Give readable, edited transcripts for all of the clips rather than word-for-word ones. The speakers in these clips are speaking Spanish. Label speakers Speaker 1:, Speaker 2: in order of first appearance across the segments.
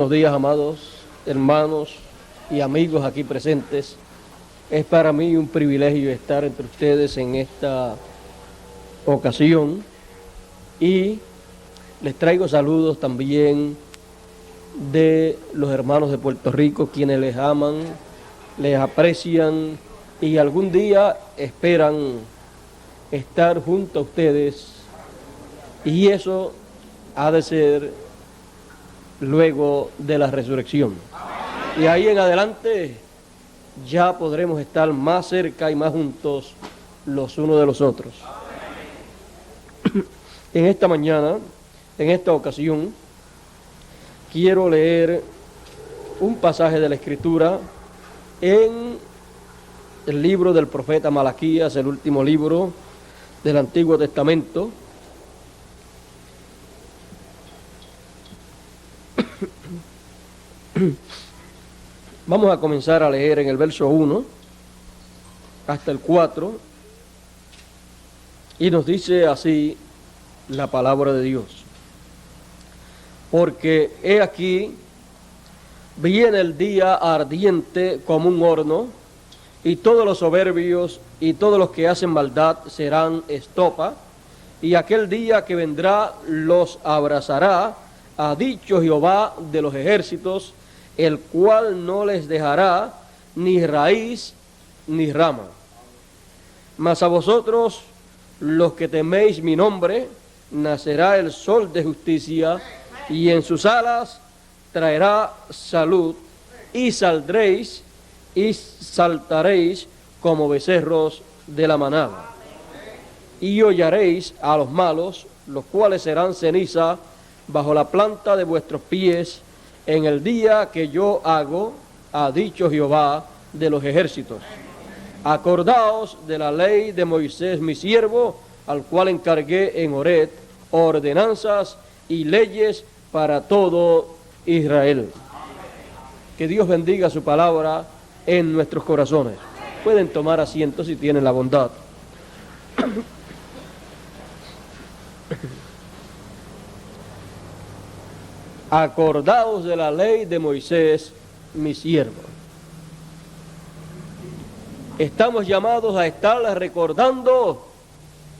Speaker 1: Buenos días, amados hermanos y amigos aquí presentes. Es para mí un privilegio estar entre ustedes en esta ocasión y les traigo saludos también de los hermanos de Puerto Rico, quienes les aman, les aprecian y algún día esperan estar junto a ustedes, y eso ha de ser luego de la resurrección. Y ahí en adelante ya podremos estar más cerca y más juntos los unos de los otros. En esta mañana, en esta ocasión, quiero leer un pasaje de la Escritura en el libro del profeta Malaquías, el último libro del Antiguo Testamento. Vamos a comenzar a leer en el verso 1 hasta el 4, y nos dice así la palabra de Dios: porque he aquí, viene el día ardiente como un horno, y todos los soberbios y todos los que hacen maldad serán estopa, y aquel día que vendrá los abrazará, ha dicho Jehová de los ejércitos, el cual no les dejará ni raíz ni rama. Mas a vosotros, los que teméis mi nombre, nacerá el sol de justicia, y en sus alas traerá salud, y saldréis y saltaréis como becerros de la manada. Y hollaréis a los malos, los cuales serán ceniza bajo la planta de vuestros pies, en el día que yo hago, ha dicho Jehová de los ejércitos. Acordaos de la ley de Moisés mi siervo, al cual encargué en Horeb ordenanzas y leyes para todo Israel. Que Dios bendiga su palabra en nuestros corazones. Pueden tomar asiento si tienen la bondad. Acordaos de la ley de Moisés, mi siervo. Estamos llamados a estar recordando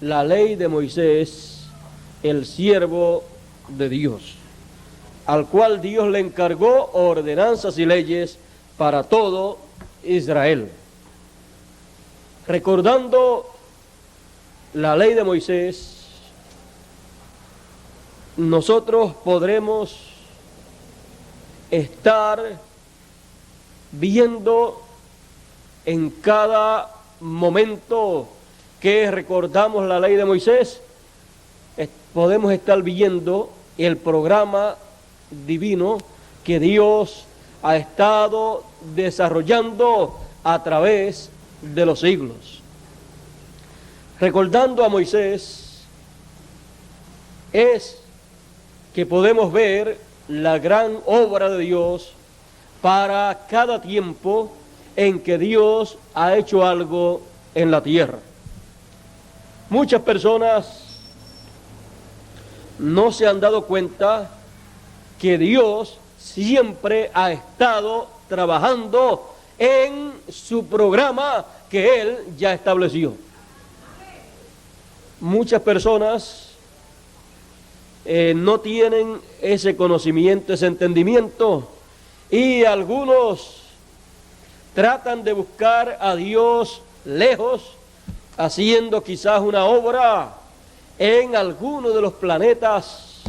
Speaker 1: la ley de Moisés, el siervo de Dios, al cual Dios le encargó ordenanzas y leyes para todo Israel. Recordando la ley de Moisés, nosotros podremos estar viendo en cada momento que recordamos la ley de Moisés, podemos estar viendo el programa divino que Dios ha estado desarrollando a través de los siglos. Recordando a Moisés es que podemos ver la gran obra de Dios para cada tiempo en que Dios ha hecho algo en la tierra. Muchas personas no se han dado cuenta que Dios siempre ha estado trabajando en su programa que Él ya estableció. Muchas personas no tienen ese conocimiento, ese entendimiento, y algunos tratan de buscar a Dios lejos, haciendo quizás una obra en alguno de los planetas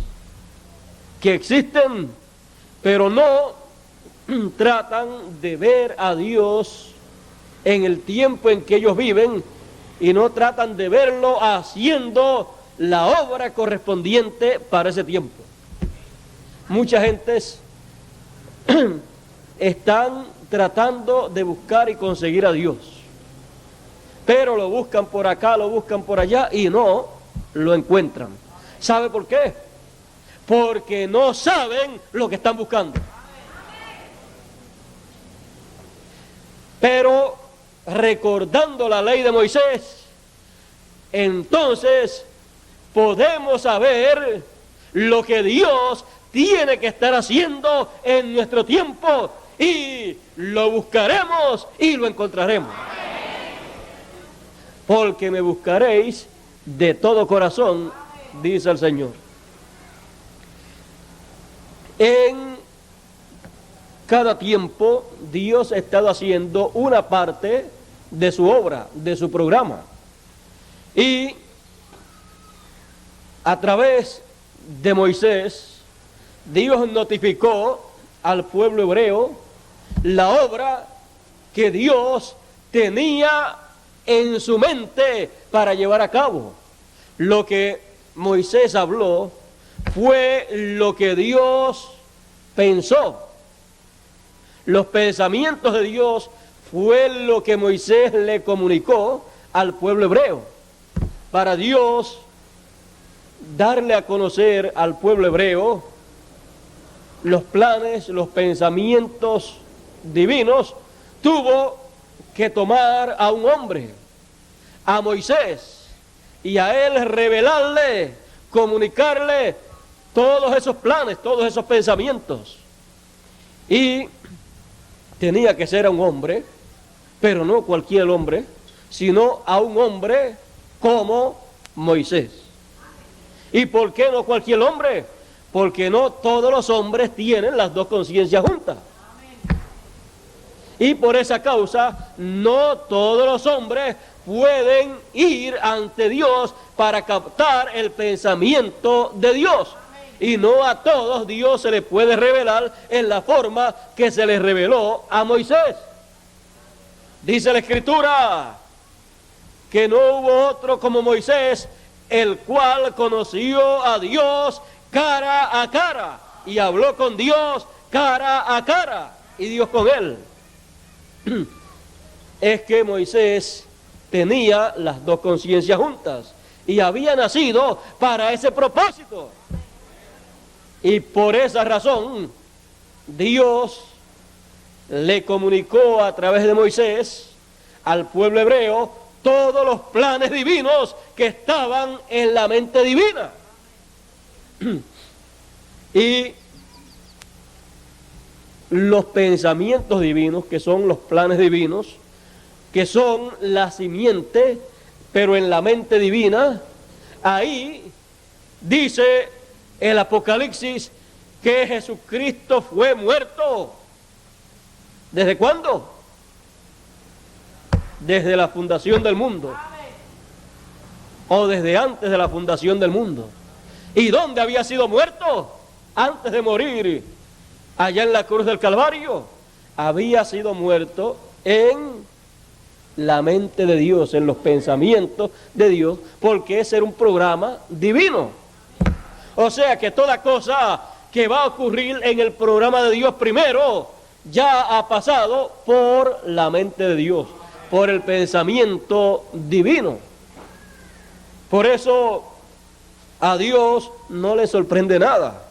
Speaker 1: que existen, pero no tratan de ver a Dios en el tiempo en que ellos viven, y no tratan de verlo haciendo la obra correspondiente para ese tiempo. Muchas gentes están tratando de buscar y conseguir a Dios, pero lo buscan por acá, lo buscan por allá y no lo encuentran. ¿Sabe por qué? Porque no saben lo que están buscando. Pero recordando la ley de Moisés, entonces podemos saber lo que Dios tiene que estar haciendo en nuestro tiempo, y lo buscaremos y lo encontraremos. Porque me buscaréis de todo corazón, dice el Señor. En cada tiempo Dios ha estado haciendo una parte de su obra, de su programa. Y a través de Moisés, Dios notificó al pueblo hebreo la obra que Dios tenía en su mente para llevar a cabo. Lo que Moisés habló fue lo que Dios pensó. Los pensamientos de Dios fue lo que Moisés le comunicó al pueblo hebreo. Para Dios darle a conocer al pueblo hebreo los planes, los pensamientos divinos, tuvo que tomar a un hombre, a Moisés, y a él revelarle, comunicarle todos esos planes, todos esos pensamientos. Y tenía que ser a un hombre, pero no cualquier hombre, sino a un hombre como Moisés. ¿Y por qué no cualquier hombre? Porque no todos los hombres tienen las dos conciencias juntas. Y por esa causa, no todos los hombres pueden ir ante Dios para captar el pensamiento de Dios. Y no a todos Dios se le puede revelar en la forma que se le reveló a Moisés. Dice la Escritura que no hubo otro como Moisés, el cual conoció a Dios cara a cara y habló con Dios cara a cara, y Dios con él. Es que Moisés tenía las dos conciencias juntas y había nacido para ese propósito. Y por esa razón, Dios le comunicó a través de Moisés al pueblo hebreo todos los planes divinos que estaban en la mente divina. Y los pensamientos divinos, que son los planes divinos, que son la simiente, pero en la mente divina, ahí dice el Apocalipsis que Jesucristo fue muerto. ¿Desde cuándo? Desde la fundación del mundo. O desde antes de la fundación del mundo. ¿Y dónde había sido muerto? Antes de morir, allá en la cruz del Calvario, había sido muerto en la mente de Dios, en los pensamientos de Dios, porque ese era un programa divino. O sea que toda cosa que va a ocurrir en el programa de Dios primero, ya ha pasado por la mente de Dios, por el pensamiento divino. Por eso a Dios no le sorprende nada,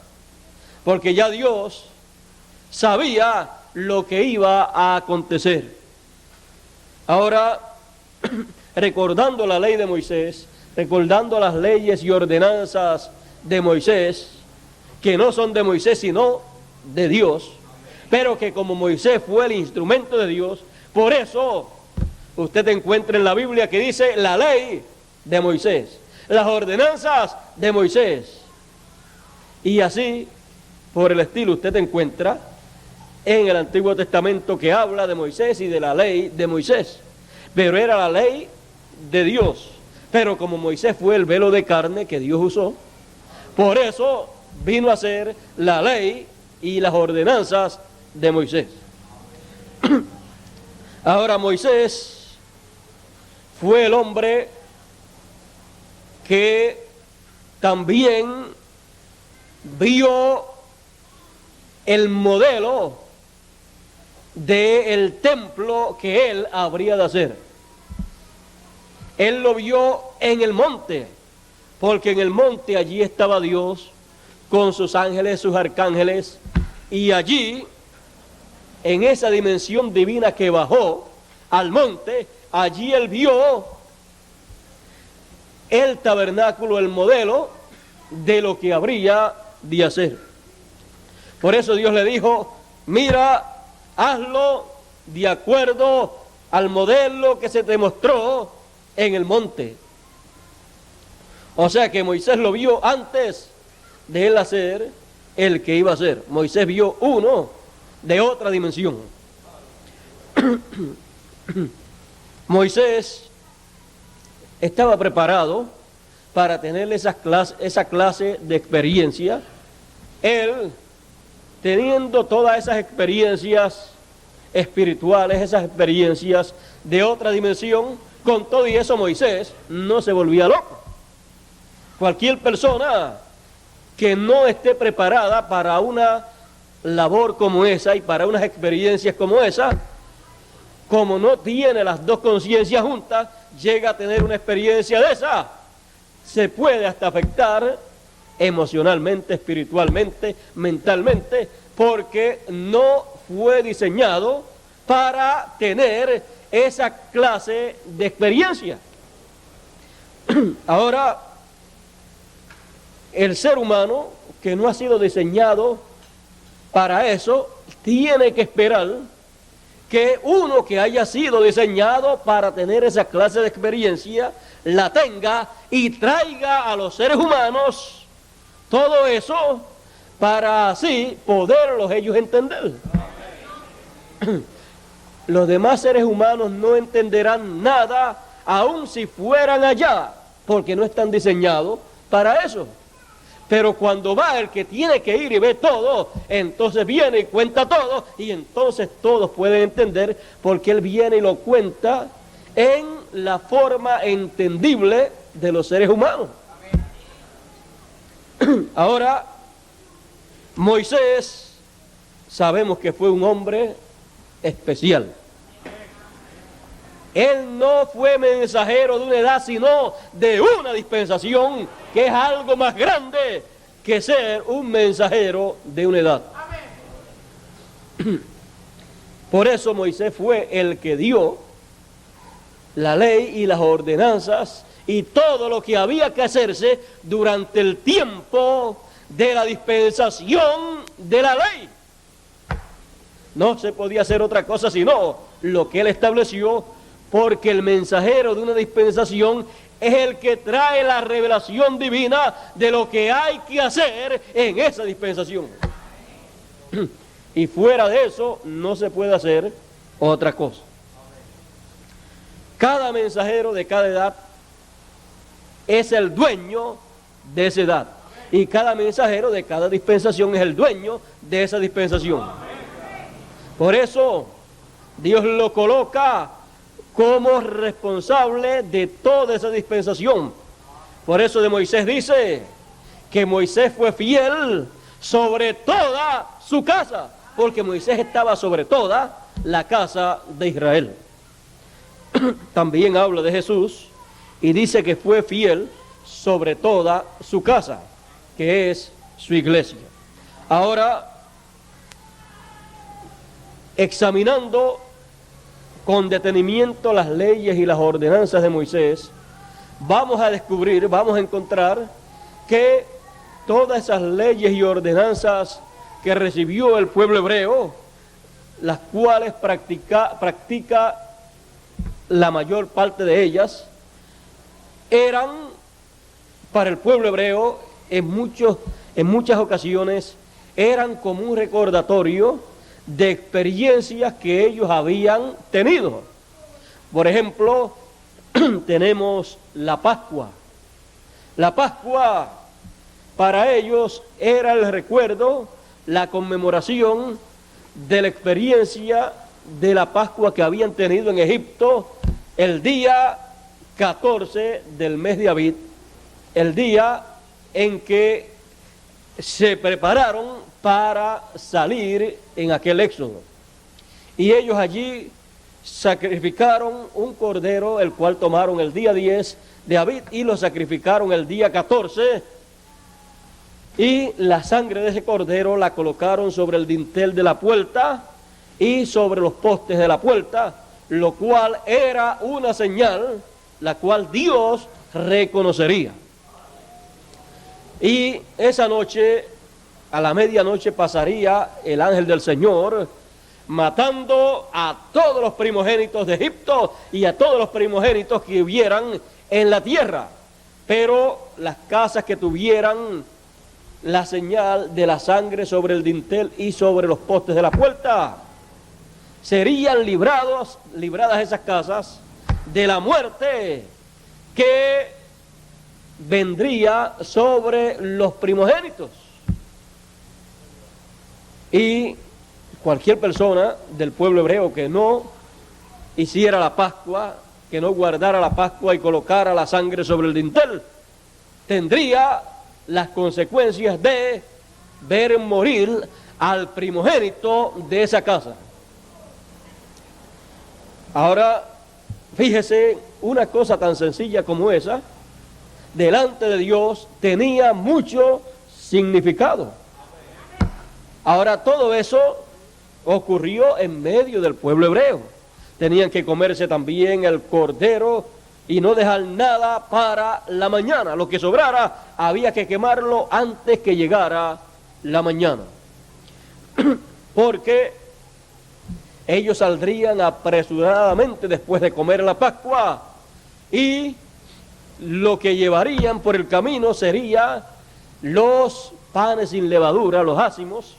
Speaker 1: porque ya Dios sabía lo que iba a acontecer. Ahora, recordando la ley de Moisés, recordando las leyes y ordenanzas de Moisés, que no son de Moisés sino de Dios, pero que como Moisés fue el instrumento de Dios, por eso usted encuentra en la Biblia que dice la ley de Moisés, las ordenanzas de Moisés, y así por el estilo usted encuentra en el Antiguo Testamento que habla de Moisés y de la ley de Moisés, pero era la ley de Dios. Pero como Moisés fue el velo de carne que Dios usó, por eso vino a ser la ley y las ordenanzas de Moisés. Ahora Moisés fue el hombre que también vio el modelo del templo que él habría de hacer. Él lo vio en el monte, porque en el monte allí estaba Dios con sus ángeles, sus arcángeles, y allí, en esa dimensión divina que bajó al monte, allí él vio el tabernáculo, el modelo de lo que habría de hacer. Por eso Dios le dijo, mira, hazlo de acuerdo al modelo que se te mostró en el monte. O sea que Moisés lo vio antes de él hacer el que iba a hacer. Moisés vio uno de otra dimensión. Moisés estaba preparado para tener esa clase de experiencia. Él, teniendo todas esas experiencias espirituales, esas experiencias de otra dimensión, con todo y eso Moisés no se volvía loco. Cualquier persona que no esté preparada para una labor como esa y para unas experiencias como esa, como no tiene las dos conciencias juntas, llega a tener una experiencia de esa, se puede hasta afectar emocionalmente, espiritualmente, mentalmente, porque no fue diseñado para tener esa clase de experiencia. Ahora, el ser humano que no ha sido diseñado para eso, tiene que esperar que uno que haya sido diseñado para tener esa clase de experiencia, la tenga y traiga a los seres humanos todo eso para así poderlos ellos entender. Los demás seres humanos no entenderán nada, aun si fueran allá, porque no están diseñados para eso. Pero cuando va el que tiene que ir y ve todo, entonces viene y cuenta todo, y entonces todos pueden entender, porque él viene y lo cuenta en la forma entendible de los seres humanos. Ahora, Moisés, sabemos que fue un hombre especial. Él no fue mensajero de una edad, sino de una dispensación, que es algo más grande que ser un mensajero de una edad. Por eso Moisés fue el que dio la ley y las ordenanzas y todo lo que había que hacerse durante el tiempo de la dispensación de la ley. No se podía hacer otra cosa sino lo que él estableció, porque el mensajero de una dispensación es el que trae la revelación divina de lo que hay que hacer en esa dispensación. Y fuera de eso no se puede hacer otra cosa. Cada mensajero de cada edad es el dueño de esa edad. Y cada mensajero de cada dispensación es el dueño de esa dispensación. Por eso Dios lo coloca como responsable de toda esa dispensación. Por eso de Moisés dice que Moisés fue fiel sobre toda su casa, porque Moisés estaba sobre toda la casa de Israel. También habla de Jesús y dice que fue fiel sobre toda su casa, que es su iglesia. Ahora, examinando con detenimiento las leyes y las ordenanzas de Moisés, vamos a descubrir, vamos a encontrar que todas esas leyes y ordenanzas que recibió el pueblo hebreo, las cuales practica la mayor parte de ellas, eran para el pueblo hebreo en muchas ocasiones eran como un recordatorio de experiencias que ellos habían tenido. Por ejemplo, tenemos la Pascua. La Pascua para ellos era el recuerdo, la conmemoración de la experiencia de la Pascua que habían tenido en Egipto el día 14 del mes de Abib, el día en que se prepararon para salir en aquel éxodo. Y ellos allí sacrificaron un cordero, el cual tomaron el día 10 de Abib y lo sacrificaron el día 14. Y la sangre de ese cordero la colocaron sobre el dintel de la puerta y sobre los postes de la puerta, lo cual era una señal la cual Dios reconocería. Y esa noche a la medianoche pasaría el ángel del Señor matando a todos los primogénitos de Egipto y a todos los primogénitos que hubieran en la tierra. Pero las casas que tuvieran la señal de la sangre sobre el dintel y sobre los postes de la puerta, serían libradas esas casas de la muerte que vendría sobre los primogénitos. Y cualquier persona del pueblo hebreo que no hiciera la Pascua, que no guardara la Pascua y colocara la sangre sobre el dintel, tendría las consecuencias de ver morir al primogénito de esa casa. Ahora, fíjese, una cosa tan sencilla como esa, delante de Dios tenía mucho significado. Ahora, todo eso ocurrió en medio del pueblo hebreo. Tenían que comerse también el cordero y no dejar nada para la mañana. Lo que sobrara había que quemarlo antes que llegara la mañana. Porque ellos saldrían apresuradamente después de comer la Pascua y lo que llevarían por el camino sería los panes sin levadura, los ácimos,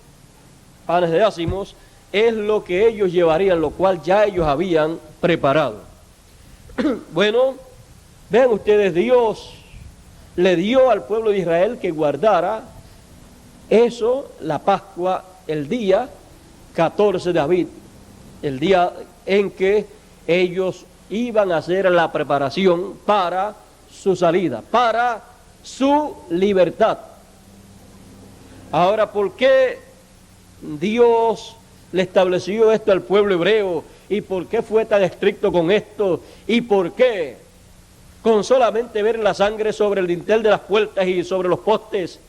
Speaker 1: panes de ácimos, es lo que ellos llevarían, lo cual ya ellos habían preparado. Bueno, vean ustedes, Dios le dio al pueblo de Israel que guardara eso, la Pascua, el día 14 de Abib, el día en que ellos iban a hacer la preparación para su salida, para su libertad. Ahora, ¿por qué Dios le estableció esto al pueblo hebreo? ¿Y por qué fue tan estricto con esto? ¿Y por qué con solamente ver la sangre sobre el dintel de las puertas y sobre los postes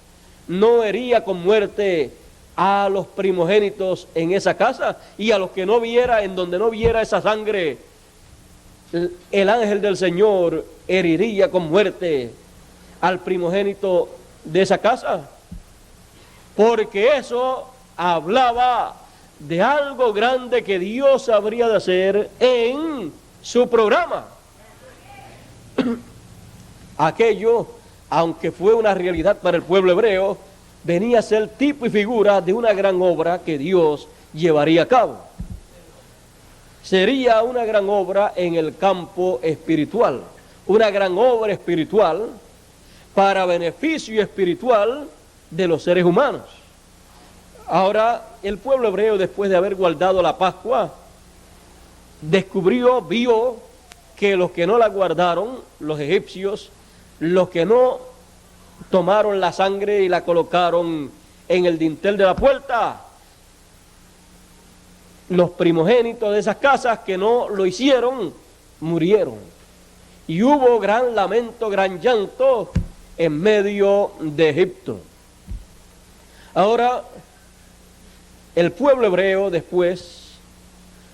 Speaker 1: no hería con muerte a los primogénitos en esa casa? Y a los que no viera, en donde no viera esa sangre, el ángel del Señor heriría con muerte al primogénito de esa casa. Porque eso hablaba de algo grande que Dios habría de hacer en su programa. Aquello, aunque fue una realidad para el pueblo hebreo, venía a ser tipo y figura de una gran obra que Dios llevaría a cabo. Sería una gran obra en el campo espiritual, una gran obra espiritual para beneficio espiritual de los seres humanos. Ahora, el pueblo hebreo, después de haber guardado la Pascua, vio que los que no la guardaron, los egipcios, los que no tomaron la sangre y la colocaron en el dintel de la puerta, los primogénitos de esas casas que no lo hicieron, murieron. Y hubo gran lamento, gran llanto en medio de Egipto. Ahora, el pueblo hebreo después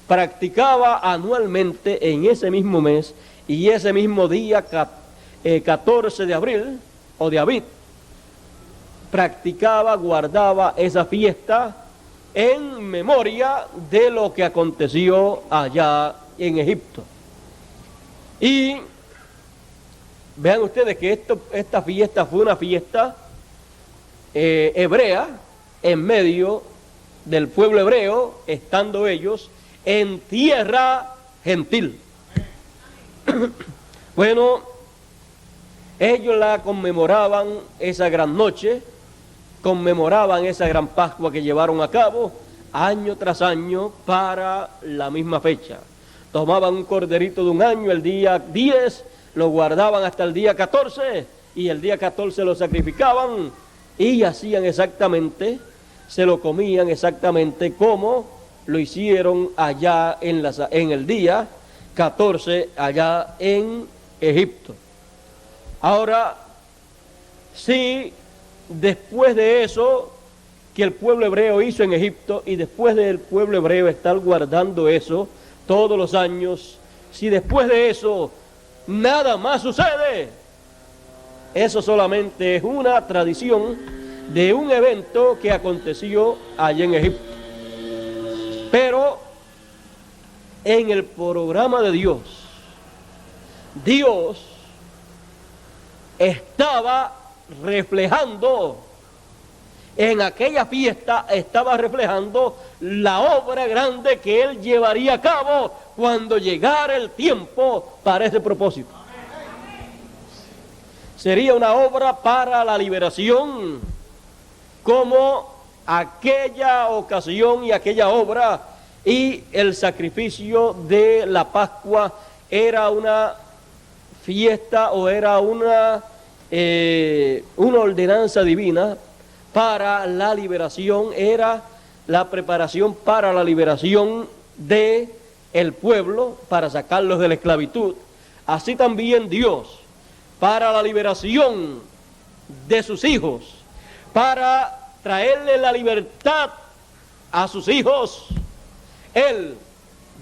Speaker 1: practicaba anualmente en ese mismo mes y ese mismo día 14 de abril o de Abib, guardaba esa fiesta en memoria de lo que aconteció allá en Egipto. Y vean ustedes que esta fiesta fue una fiesta hebrea en medio del pueblo hebreo, estando ellos en tierra gentil. Bueno, ellos la conmemoraban esa gran noche, conmemoraban esa gran Pascua que llevaron a cabo año tras año para la misma fecha. Tomaban un corderito de un año el día 10, lo guardaban hasta el día 14 y el día 14 lo sacrificaban y hacían exactamente, se lo comían exactamente como lo hicieron allá en el día 14 allá en Egipto. Ahora, si después de eso que el pueblo hebreo hizo en Egipto y después del pueblo hebreo estar guardando eso todos los años, si después de eso nada más sucede, eso solamente es una tradición de un evento que aconteció allá en Egipto. Pero en el programa de Dios, Dios estaba reflejando, en aquella fiesta estaba reflejando la obra grande que Él llevaría a cabo cuando llegara el tiempo para ese propósito. Sería una obra para la liberación, como aquella ocasión y aquella obra y el sacrificio de la Pascua era una fiesta o era una ordenanza divina para la liberación, era la preparación para la liberación de el pueblo, para sacarlos de la esclavitud. Así también Dios, para la liberación de sus hijos, para traerle la libertad a sus hijos, Él,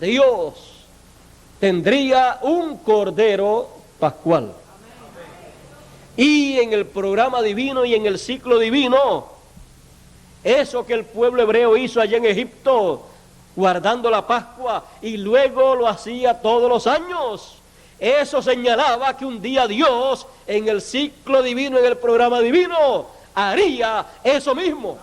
Speaker 1: Dios, tendría un cordero pascual. Y en el programa divino y en el ciclo divino, eso que el pueblo hebreo hizo allá en Egipto, guardando la Pascua, y luego lo hacía todos los años, eso señalaba que un día Dios, en el ciclo divino, en el programa divino, haría eso mismo.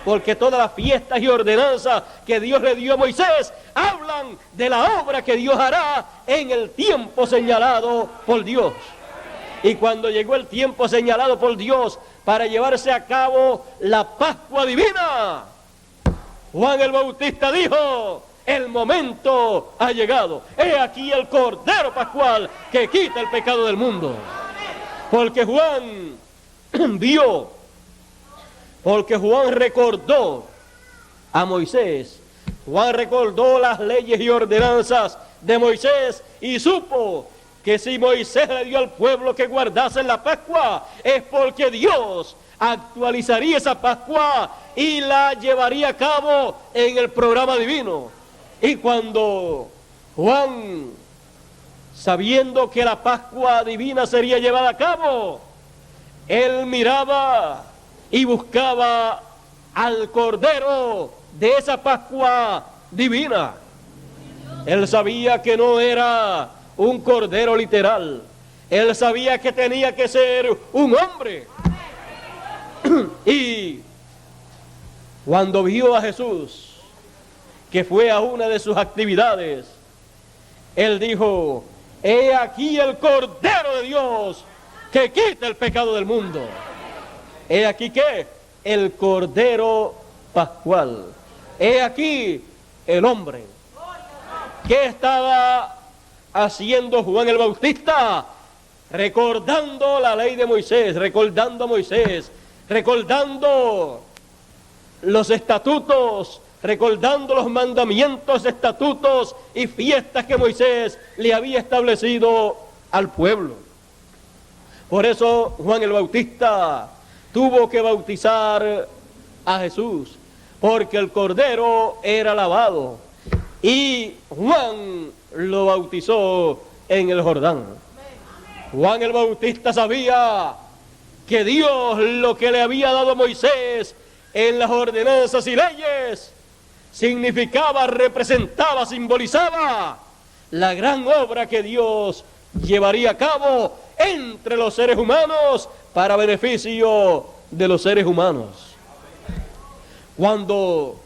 Speaker 1: Porque todas las fiestas y ordenanzas que Dios le dio a Moisés hablan de la obra que Dios hará en el tiempo señalado por Dios. Y cuando llegó el tiempo señalado por Dios para llevarse a cabo la Pascua divina, Juan el Bautista dijo: el momento ha llegado. He aquí el Cordero Pascual que quita el pecado del mundo. Porque Juan vio, porque Juan recordó a Moisés. Juan recordó las leyes y ordenanzas de Moisés y supo que si Moisés le dio al pueblo que guardase la Pascua, es porque Dios actualizaría esa Pascua y la llevaría a cabo en el programa divino. Y cuando Juan, sabiendo que la Pascua divina sería llevada a cabo, él miraba y buscaba al Cordero de esa Pascua divina. Él sabía que no era un cordero literal. Él sabía que tenía que ser un hombre. Y cuando vio a Jesús, que fue a una de sus actividades, él dijo: he aquí el Cordero de Dios que quita el pecado del mundo. He aquí que el Cordero Pascual. He aquí el hombre. ¿Qué estaba haciendo Juan el Bautista? Recordando la ley de Moisés, recordando a Moisés, recordando los estatutos, recordando los mandamientos, estatutos y fiestas que Moisés le había establecido al pueblo. Por eso Juan el Bautista tuvo que bautizar a Jesús, porque el Cordero era lavado, y Juan lo bautizó en el Jordán. Juan el Bautista sabía que Dios lo que le había dado a Moisés en las ordenanzas y leyes significaba, representaba, simbolizaba la gran obra que Dios llevaría a cabo entre los seres humanos para beneficio de los seres humanos. Cuando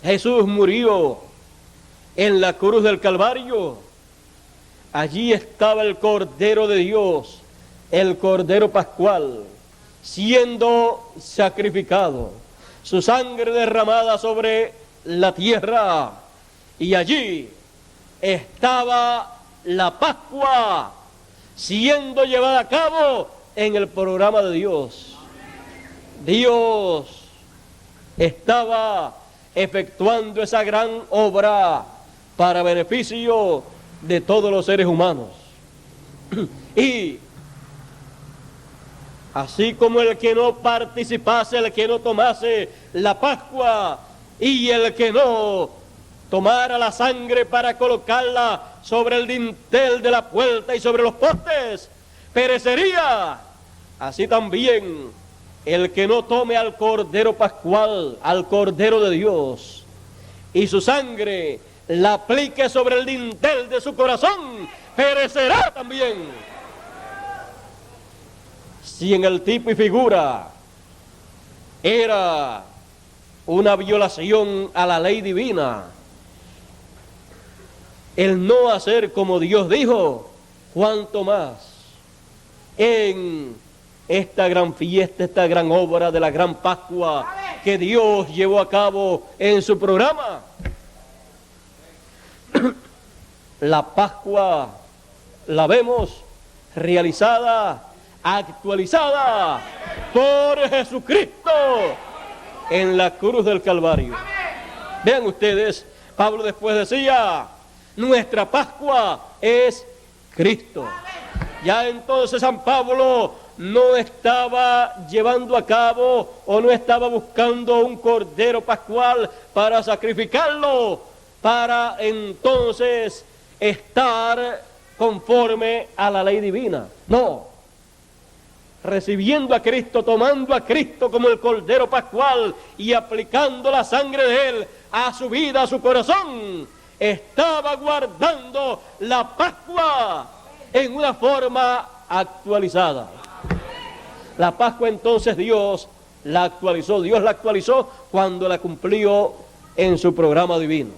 Speaker 1: Jesús murió en la cruz del Calvario, allí estaba el Cordero de Dios, el Cordero Pascual, siendo sacrificado, su sangre derramada sobre la tierra, y allí estaba la Pascua siendo llevada a cabo en el programa de Dios. Dios estaba efectuando esa gran obra para beneficio de todos los seres humanos. Y así como el que no participase, el que no tomase la Pascua, y el que no tomara la sangre para colocarla sobre el dintel de la puerta y sobre los postes, perecería. Así también el que no tome al Cordero Pascual, al Cordero de Dios, y su sangre la aplique sobre el dintel de su corazón, perecerá también. Si en el tipo y figura era una violación a la ley divina, el no hacer como Dios dijo, cuanto más en esta gran fiesta, esta gran obra de la gran Pascua que Dios llevó a cabo en su programa. La Pascua la vemos realizada, actualizada por Jesucristo en la cruz del Calvario. Vean ustedes, Pablo después decía, nuestra Pascua es Cristo. Ya entonces San Pablo no estaba llevando a cabo o no estaba buscando un cordero pascual para sacrificarlo, para entonces estar conforme a la ley divina. No, recibiendo a Cristo, tomando a Cristo como el cordero pascual y aplicando la sangre de Él a su vida, a su corazón, estaba guardando la Pascua en una forma actualizada. La Pascua entonces Dios la actualizó cuando la cumplió en su programa divino.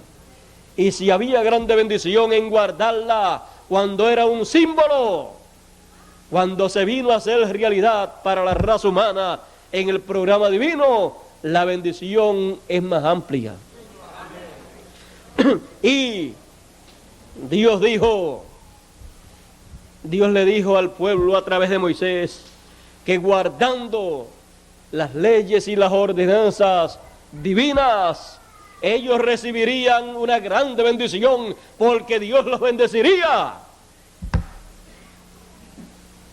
Speaker 1: Y si había grande bendición en guardarla cuando era un símbolo, cuando se vino a hacer realidad para la raza humana en el programa divino, la bendición es más amplia. Y Dios le dijo al pueblo a través de Moisés que guardando las leyes y las ordenanzas divinas, ellos recibirían una grande bendición porque Dios los bendeciría.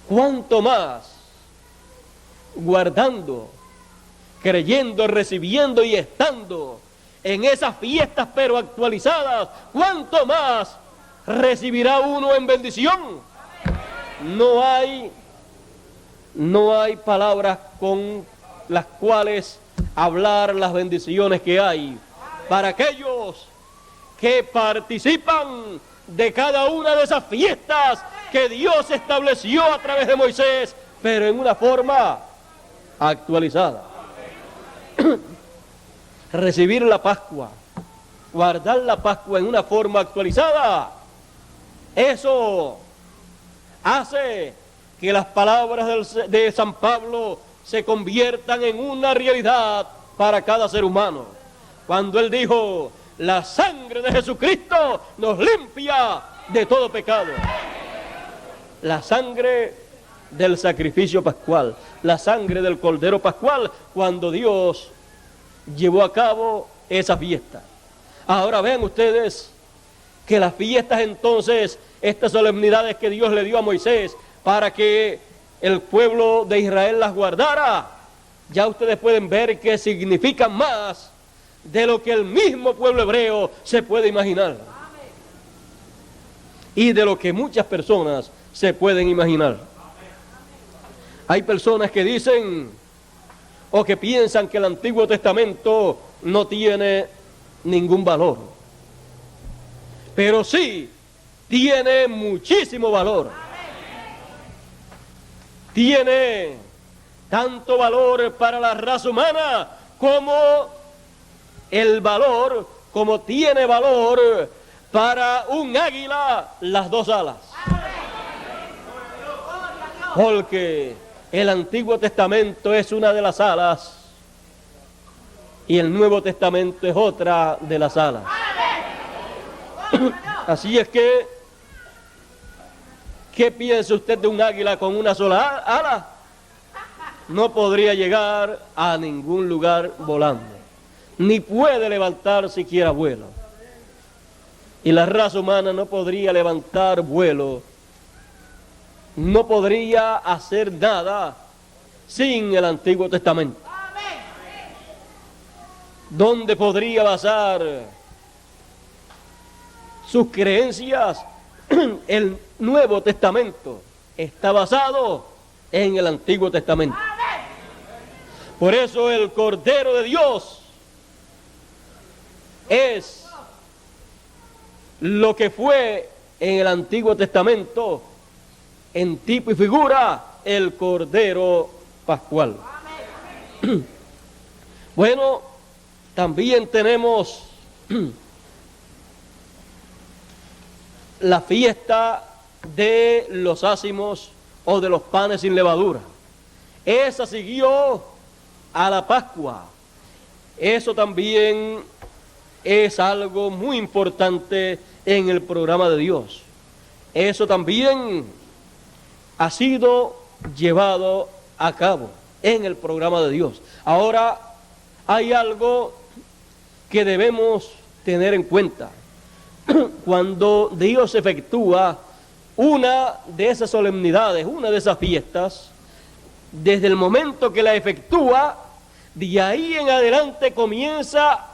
Speaker 1: ¿Cuánto más guardando, creyendo, recibiendo y estando en esas fiestas pero actualizadas, cuánto más recibirá uno en bendición? No hay palabras con las cuales hablar las bendiciones que hay para aquellos que participan de cada una de esas fiestas que Dios estableció a través de Moisés, pero en una forma actualizada. Recibir la Pascua, guardar la Pascua en una forma actualizada, eso hace que las palabras de San Pablo se conviertan en una realidad para cada ser humano. Cuando él dijo, la sangre de Jesucristo nos limpia de todo pecado. La sangre del sacrificio pascual, la sangre del Cordero Pascual, cuando Dios llevó a cabo esa fiesta. Ahora vean ustedes que las fiestas entonces, estas solemnidades que Dios le dio a Moisés para que el pueblo de Israel las guardara, ya ustedes pueden ver que significan más de lo que el mismo pueblo hebreo se puede imaginar. Y de lo que muchas personas se pueden imaginar. Hay personas que dicen o que piensan que el Antiguo Testamento no tiene ningún valor. Pero sí tiene muchísimo valor. Tiene tanto valor para la raza humana como tiene valor para un águila las dos alas. Porque el Antiguo Testamento es una de las alas y el Nuevo Testamento es otra de las alas. Así es que, ¿qué piensa usted de un águila con una sola ala? No podría llegar a ningún lugar volando, ni puede levantar siquiera vuelo. Y la raza humana no podría levantar vuelo, no podría hacer nada sin el Antiguo Testamento. ¿Dónde podría basar sus creencias? El Nuevo Testamento está basado en el Antiguo Testamento. Por eso el Cordero de Dios es lo que fue en el Antiguo Testamento, en tipo y figura, el Cordero Pascual. Bueno, también tenemos la fiesta de los ácimos o de los panes sin levadura. Esa siguió a la Pascua. Eso también es algo muy importante en el programa de Dios. Eso también ha sido llevado a cabo en el programa de Dios. Ahora, hay algo que debemos tener en cuenta. Cuando Dios efectúa una de esas solemnidades, una de esas fiestas, desde el momento que la efectúa, de ahí en adelante comienza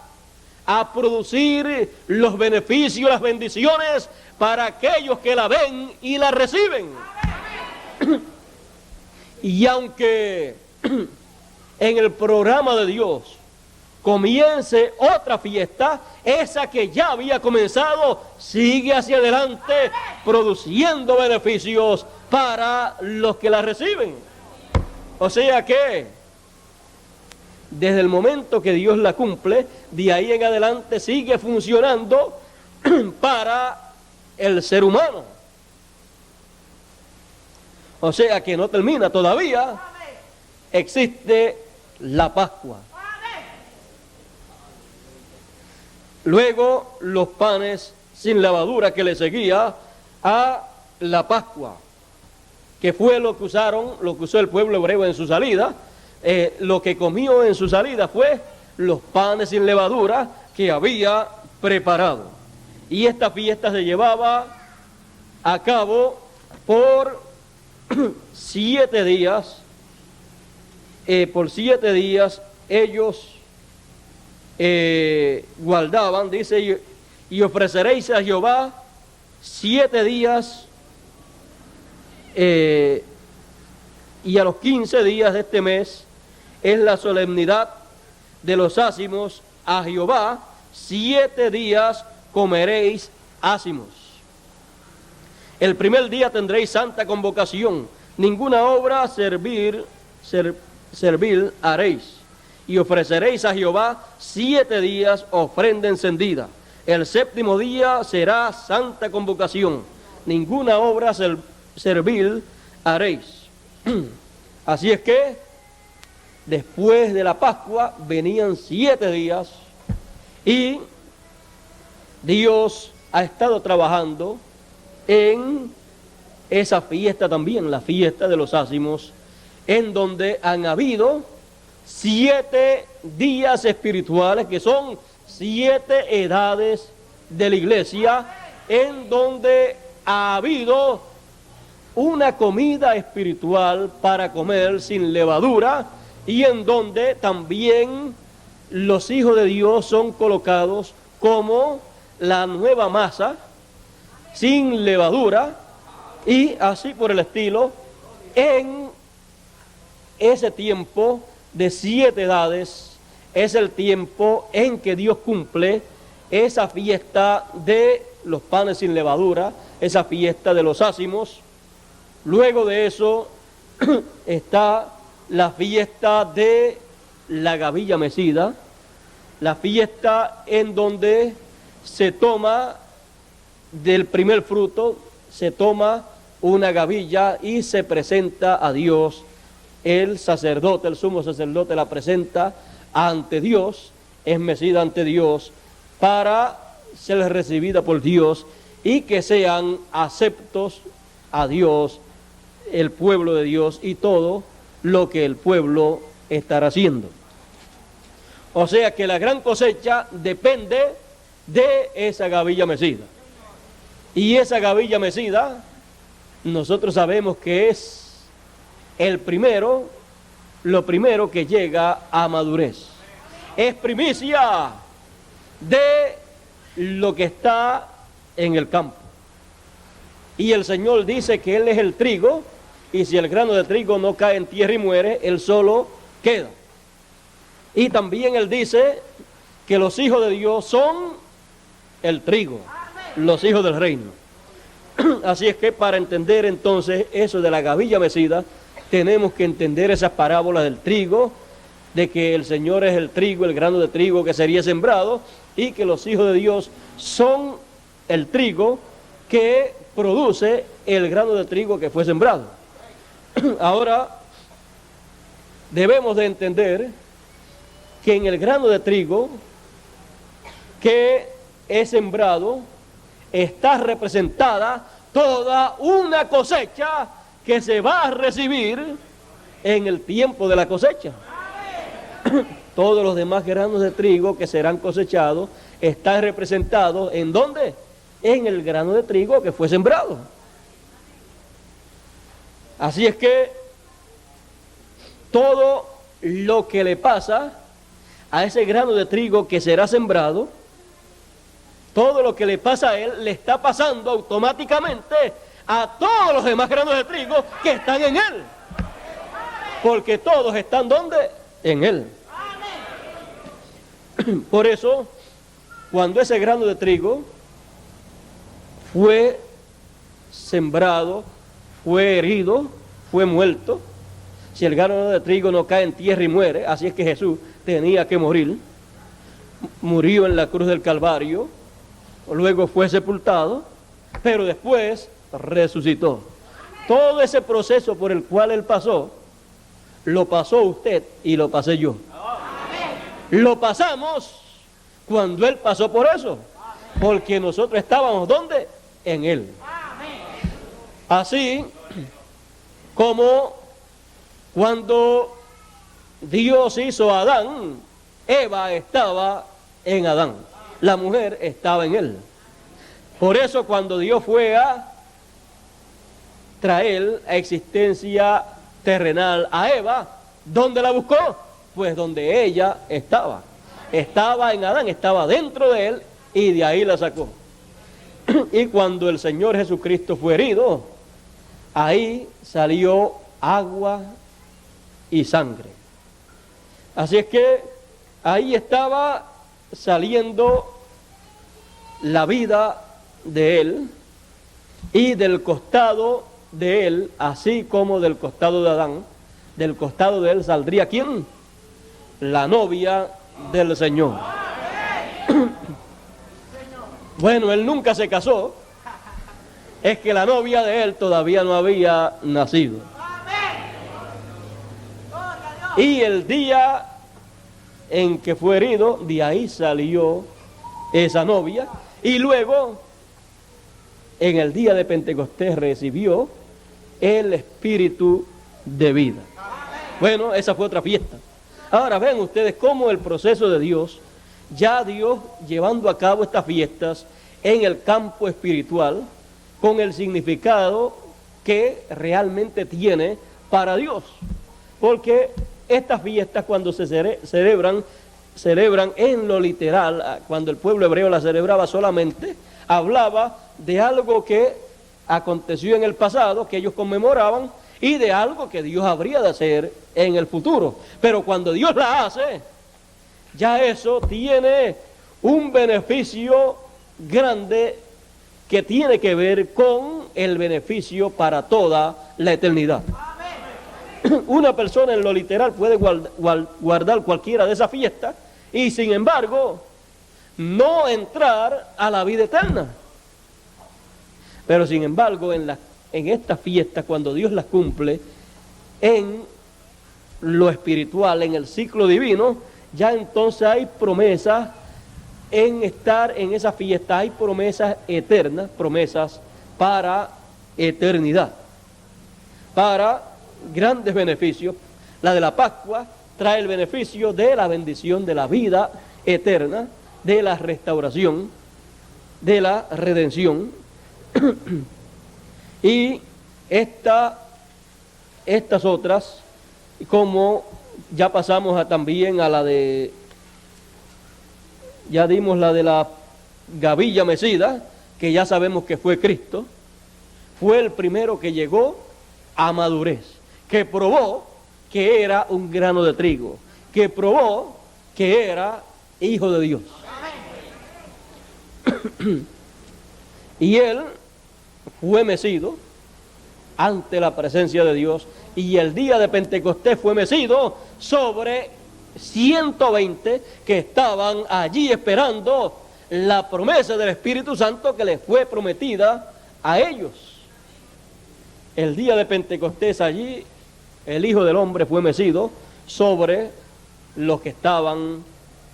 Speaker 1: a producir los beneficios, las bendiciones para aquellos que la ven y la reciben. Y aunque en el programa de Dios comience otra fiesta, esa que ya había comenzado sigue hacia adelante produciendo beneficios para los que la reciben. O sea que desde el momento que Dios la cumple, de ahí en adelante sigue funcionando para el ser humano. O sea que no termina todavía, existe la Pascua. Luego los panes sin levadura que le seguía a la Pascua, que fue lo que usó el pueblo hebreo en su salida. Lo que comió en su salida fue los panes sin levadura que había preparado. Y esta fiesta se llevaba a cabo por 7 días. Por 7 días ellos guardaban, dice, y ofreceréis a Jehová 7 días, y a los 15 días de este mes es la solemnidad de los ácimos a Jehová. 7 días comeréis ácimos. El primer día tendréis santa convocación, ninguna obra servil haréis, y ofreceréis a Jehová 7 días ofrenda encendida. El 7º día será santa convocación, ninguna obra servil haréis. Así es que después de la Pascua venían 7 días y Dios ha estado trabajando en esa fiesta también, la fiesta de los ácimos, en donde han habido 7 días espirituales, que son 7 edades de la iglesia, en donde ha habido una comida espiritual para comer sin levadura, y en donde también los hijos de Dios son colocados como la nueva masa sin levadura, y así por el estilo. En ese tiempo de 7 edades es el tiempo en que Dios cumple esa fiesta de los panes sin levadura, esa fiesta de los ácimos. Luego de eso está la fiesta de la gavilla mecida, la fiesta en donde se toma del primer fruto, se toma una gavilla y se presenta a Dios. El sacerdote, el sumo sacerdote, la presenta ante Dios, es mecida ante Dios para ser recibida por Dios y que sean aceptos a Dios, el pueblo de Dios y todo lo que el pueblo estará haciendo. O sea que la gran cosecha depende de esa gavilla mecida. Y esa gavilla mecida, nosotros sabemos que es lo primero que llega a madurez. Es primicia de lo que está en el campo. Y el Señor dice que Él es el trigo, y si el grano de trigo no cae en tierra y muere, Él solo queda. Y también él dice que los hijos de Dios son el trigo, los hijos del reino. Así es que para entender entonces eso de la gavilla mecida, tenemos que entender esas parábolas del trigo, de que el Señor es el trigo, el grano de trigo que sería sembrado, y que los hijos de Dios son el trigo que produce el grano de trigo que fue sembrado. Ahora, debemos de entender que en el grano de trigo que es sembrado está representada toda una cosecha que se va a recibir en el tiempo de la cosecha. Todos los demás granos de trigo que serán cosechados están representados ¿en dónde? En el grano de trigo que fue sembrado. Así es que todo lo que le pasa a ese grano de trigo que será sembrado, todo lo que le pasa a él le está pasando automáticamente a todos los demás granos de trigo que están en él. Porque todos están ¿dónde? En él. Por eso, cuando ese grano de trigo fue sembrado, fue herido, fue muerto, si el grano de trigo no cae en tierra y muere, así es que Jesús tenía que morir, murió en la cruz del Calvario, luego fue sepultado, pero después resucitó. Todo ese proceso por el cual él pasó, lo pasó usted y lo pasé yo. Lo pasamos cuando él pasó por eso, porque nosotros estábamos ¿dónde? En él. Así como cuando Dios hizo a Adán, Eva estaba en Adán, la mujer estaba en él. Por eso cuando Dios fue a traer a existencia terrenal a Eva, ¿dónde la buscó? Pues donde ella estaba. Estaba en Adán, estaba dentro de él y de ahí la sacó. Y cuando el Señor Jesucristo fue herido, ahí salió agua y sangre. Así es que ahí estaba saliendo la vida de él, y del costado de él, así como del costado de Adán, del costado de él saldría ¿quién? La novia del Señor. Bueno, él nunca se casó, es que la novia de él todavía no había nacido. Y el día en que fue herido, de ahí salió esa novia, y luego en el día de Pentecostés recibió el espíritu de vida. Bueno, esa fue otra fiesta. Ahora ven ustedes cómo el proceso de Dios, ya Dios llevando a cabo estas fiestas en el campo espiritual, con el significado que realmente tiene para Dios. Porque estas fiestas cuando se celebran en lo literal, cuando el pueblo hebreo las celebraba solamente, hablaba de algo que aconteció en el pasado, que ellos conmemoraban, y de algo que Dios habría de hacer en el futuro. Pero cuando Dios la hace, ya eso tiene un beneficio grande que tiene que ver con el beneficio para toda la eternidad. Una persona en lo literal puede guardar cualquiera de esas fiestas y sin embargo no entrar a la vida eterna. Pero sin embargo en estas fiestas, cuando Dios las cumple en lo espiritual, en el ciclo divino, ya entonces hay promesas en estar en esa fiesta, hay promesas eternas, promesas para eternidad, para grandes beneficios. La de la Pascua trae el beneficio de la bendición de la vida eterna, de la restauración, de la redención. Y estas otras, como ya pasamos también a la de, ya dimos la de la gavilla mecida, que ya sabemos que fue Cristo, fue el primero que llegó a madurez, que probó que era un grano de trigo, que probó que era hijo de Dios. Y él fue mecido ante la presencia de Dios, y el día de Pentecostés fue mecido sobre 120 que estaban allí esperando la promesa del Espíritu Santo que les fue prometida a ellos. El día de Pentecostés allí el Hijo del Hombre fue mecido sobre los que estaban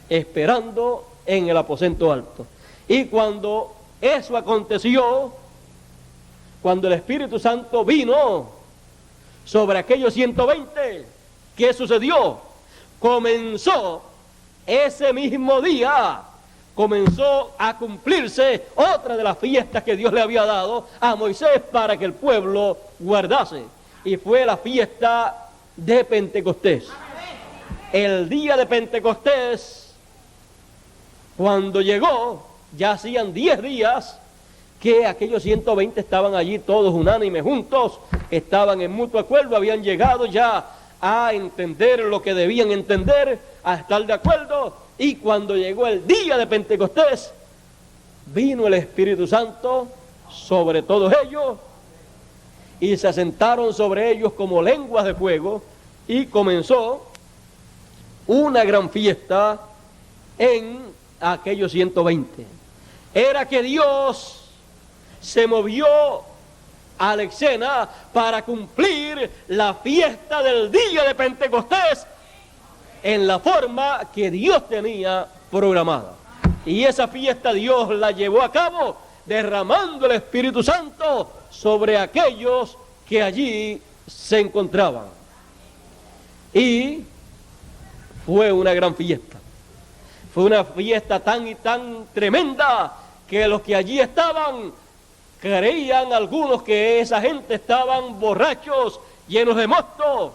Speaker 1: esperando en el aposento alto. Y cuando eso aconteció, cuando el Espíritu Santo vino sobre aquellos 120, ¿qué sucedió? Comenzó ese mismo día, comenzó a cumplirse otra de las fiestas que Dios le había dado a Moisés para que el pueblo guardase, y fue la fiesta de Pentecostés. El día de Pentecostés, cuando llegó, ya hacían 10 días que aquellos 120 estaban allí todos unánimes juntos, estaban en mutuo acuerdo, habían llegado ya a entender lo que debían entender, a estar de acuerdo, y cuando llegó el día de Pentecostés, vino el Espíritu Santo sobre todos ellos, y se asentaron sobre ellos como lenguas de fuego, y comenzó una gran fiesta en aquellos 120. Era que Dios se movió a la escena para cumplir la fiesta del día de Pentecostés en la forma que Dios tenía programada. Y esa fiesta Dios la llevó a cabo derramando el Espíritu Santo sobre aquellos que allí se encontraban. Y fue una gran fiesta. Fue una fiesta tan y tan tremenda que los que allí estaban creían algunos que esa gente estaban borrachos, llenos de mosto.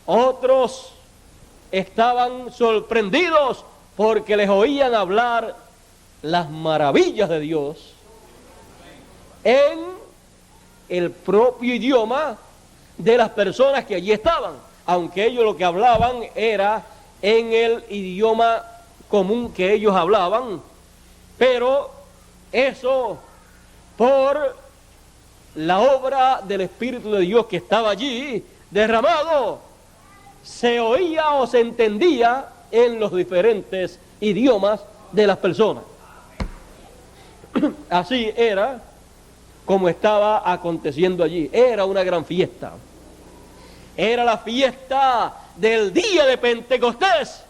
Speaker 1: Otros estaban sorprendidos porque les oían hablar las maravillas de Dios en el propio idioma de las personas que allí estaban, aunque ellos lo que hablaban era en el idioma común que ellos hablaban, pero eso, por la obra del Espíritu de Dios que estaba allí derramado, se oía o se entendía en los diferentes idiomas de las personas. Así era como estaba aconteciendo allí. Era una gran fiesta. Era la fiesta del día de Pentecostés.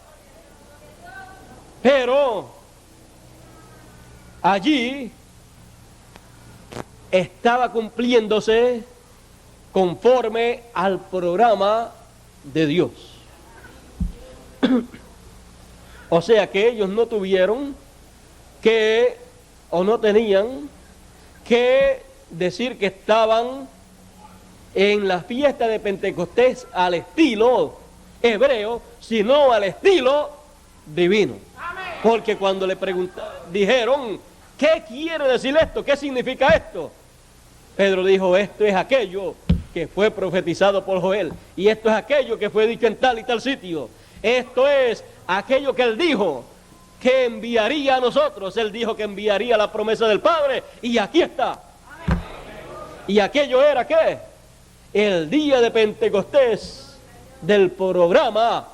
Speaker 1: Pero allí estaba cumpliéndose conforme al programa de Dios. O sea que ellos no tuvieron que, o no tenían que decir que estaban en la fiesta de Pentecostés al estilo hebreo, sino al estilo divino. Porque cuando le preguntaron, dijeron, ¿qué quiere decir esto? ¿Qué significa esto? Pedro dijo, esto es aquello que fue profetizado por Joel, y esto es aquello que fue dicho en tal y tal sitio. Esto es aquello que él dijo que enviaría a nosotros. Él dijo que enviaría la promesa del Padre, y aquí está. Y aquello era ¿qué? El día de Pentecostés del programa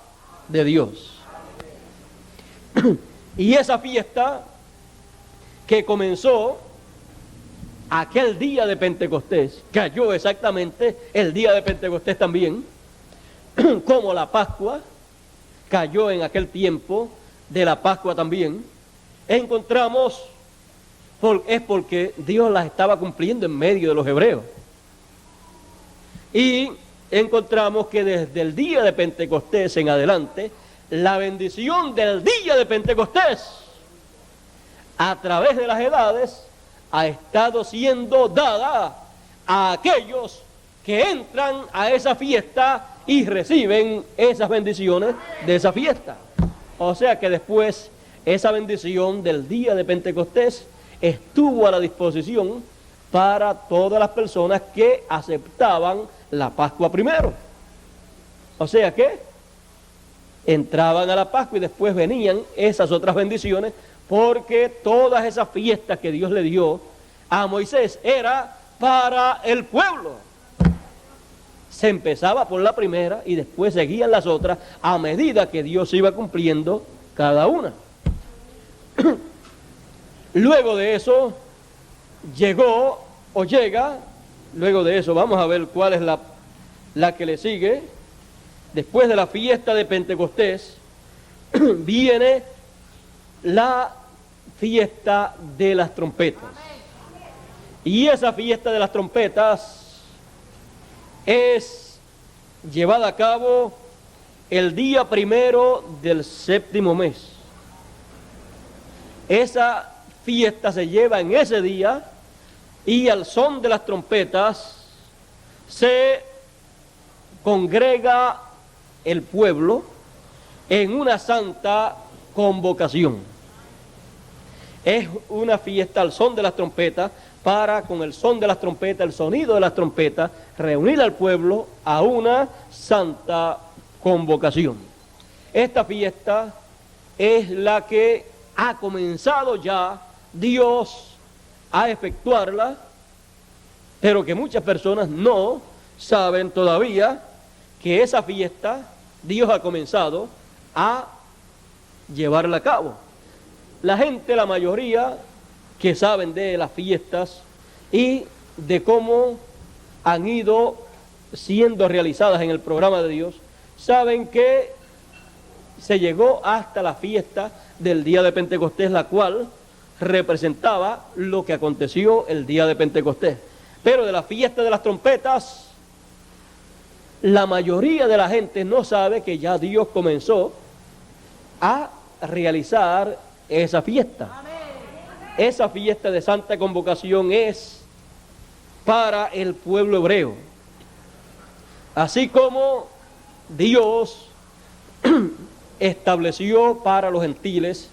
Speaker 1: de Dios. Y esa fiesta que comenzó aquel día de Pentecostés, cayó exactamente el día de Pentecostés también, como la Pascua cayó en aquel tiempo de la Pascua también. Encontramos, es porque Dios las estaba cumpliendo en medio de los hebreos. Y encontramos que desde el día de Pentecostés en adelante, la bendición del día de Pentecostés, a través de las edades, ha estado siendo dada a aquellos que entran a esa fiesta y reciben esas bendiciones de esa fiesta. O sea que después esa bendición del día de Pentecostés estuvo a la disposición para todas las personas que aceptaban la Pascua primero. O sea que entraban a la Pascua y después venían esas otras bendiciones, porque todas esas fiestas que Dios le dio a Moisés era para el pueblo. Se empezaba por la primera y después seguían las otras a medida que Dios iba cumpliendo cada una. Luego de eso luego de eso vamos a ver cuál es la que le sigue. Después de la fiesta de Pentecostés viene la fiesta de las trompetas. Y esa fiesta de las trompetas es llevada a cabo el día 1 del 7º mes. Esa fiesta se lleva en ese día y al son de las trompetas se congrega el pueblo en una santa convocación. Es una fiesta al son de las trompetas para, con el son de las trompetas, el sonido de las trompetas, reunir al pueblo a una santa convocación. Esta fiesta es la que ha comenzado ya Dios a efectuarla, pero que muchas personas no saben todavía que esa fiesta Dios ha comenzado a llevarla a cabo. La gente, la mayoría que saben de las fiestas y de cómo han ido siendo realizadas en el programa de Dios, saben que se llegó hasta la fiesta del día de Pentecostés, la cual representaba lo que aconteció el día de Pentecostés. Pero de la fiesta de las trompetas, la mayoría de la gente no sabe que ya Dios comenzó a realizar esa fiesta. Esa fiesta de santa convocación es para el pueblo hebreo. Así como Dios estableció para los gentiles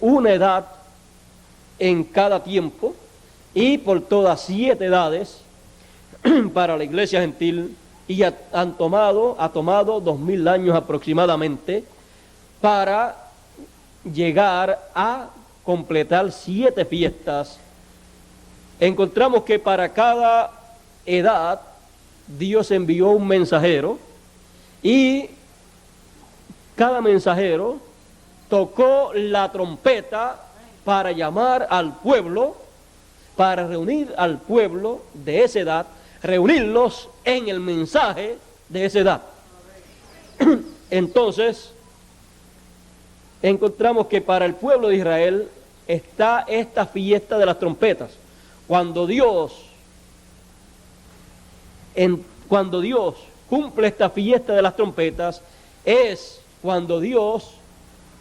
Speaker 1: una edad en cada tiempo y por todas 7 edades para la iglesia gentil, y ha tomado 2000 años aproximadamente para llegar a completar 7 fiestas. Encontramos que para cada edad Dios envió un mensajero y cada mensajero tocó la trompeta para llamar al pueblo, para reunir al pueblo de esa edad, reunirlos en el mensaje de esa edad. Entonces, encontramos que para el pueblo de Israel está esta fiesta de las trompetas. Cuando Dios cumple esta fiesta de las trompetas, es cuando Dios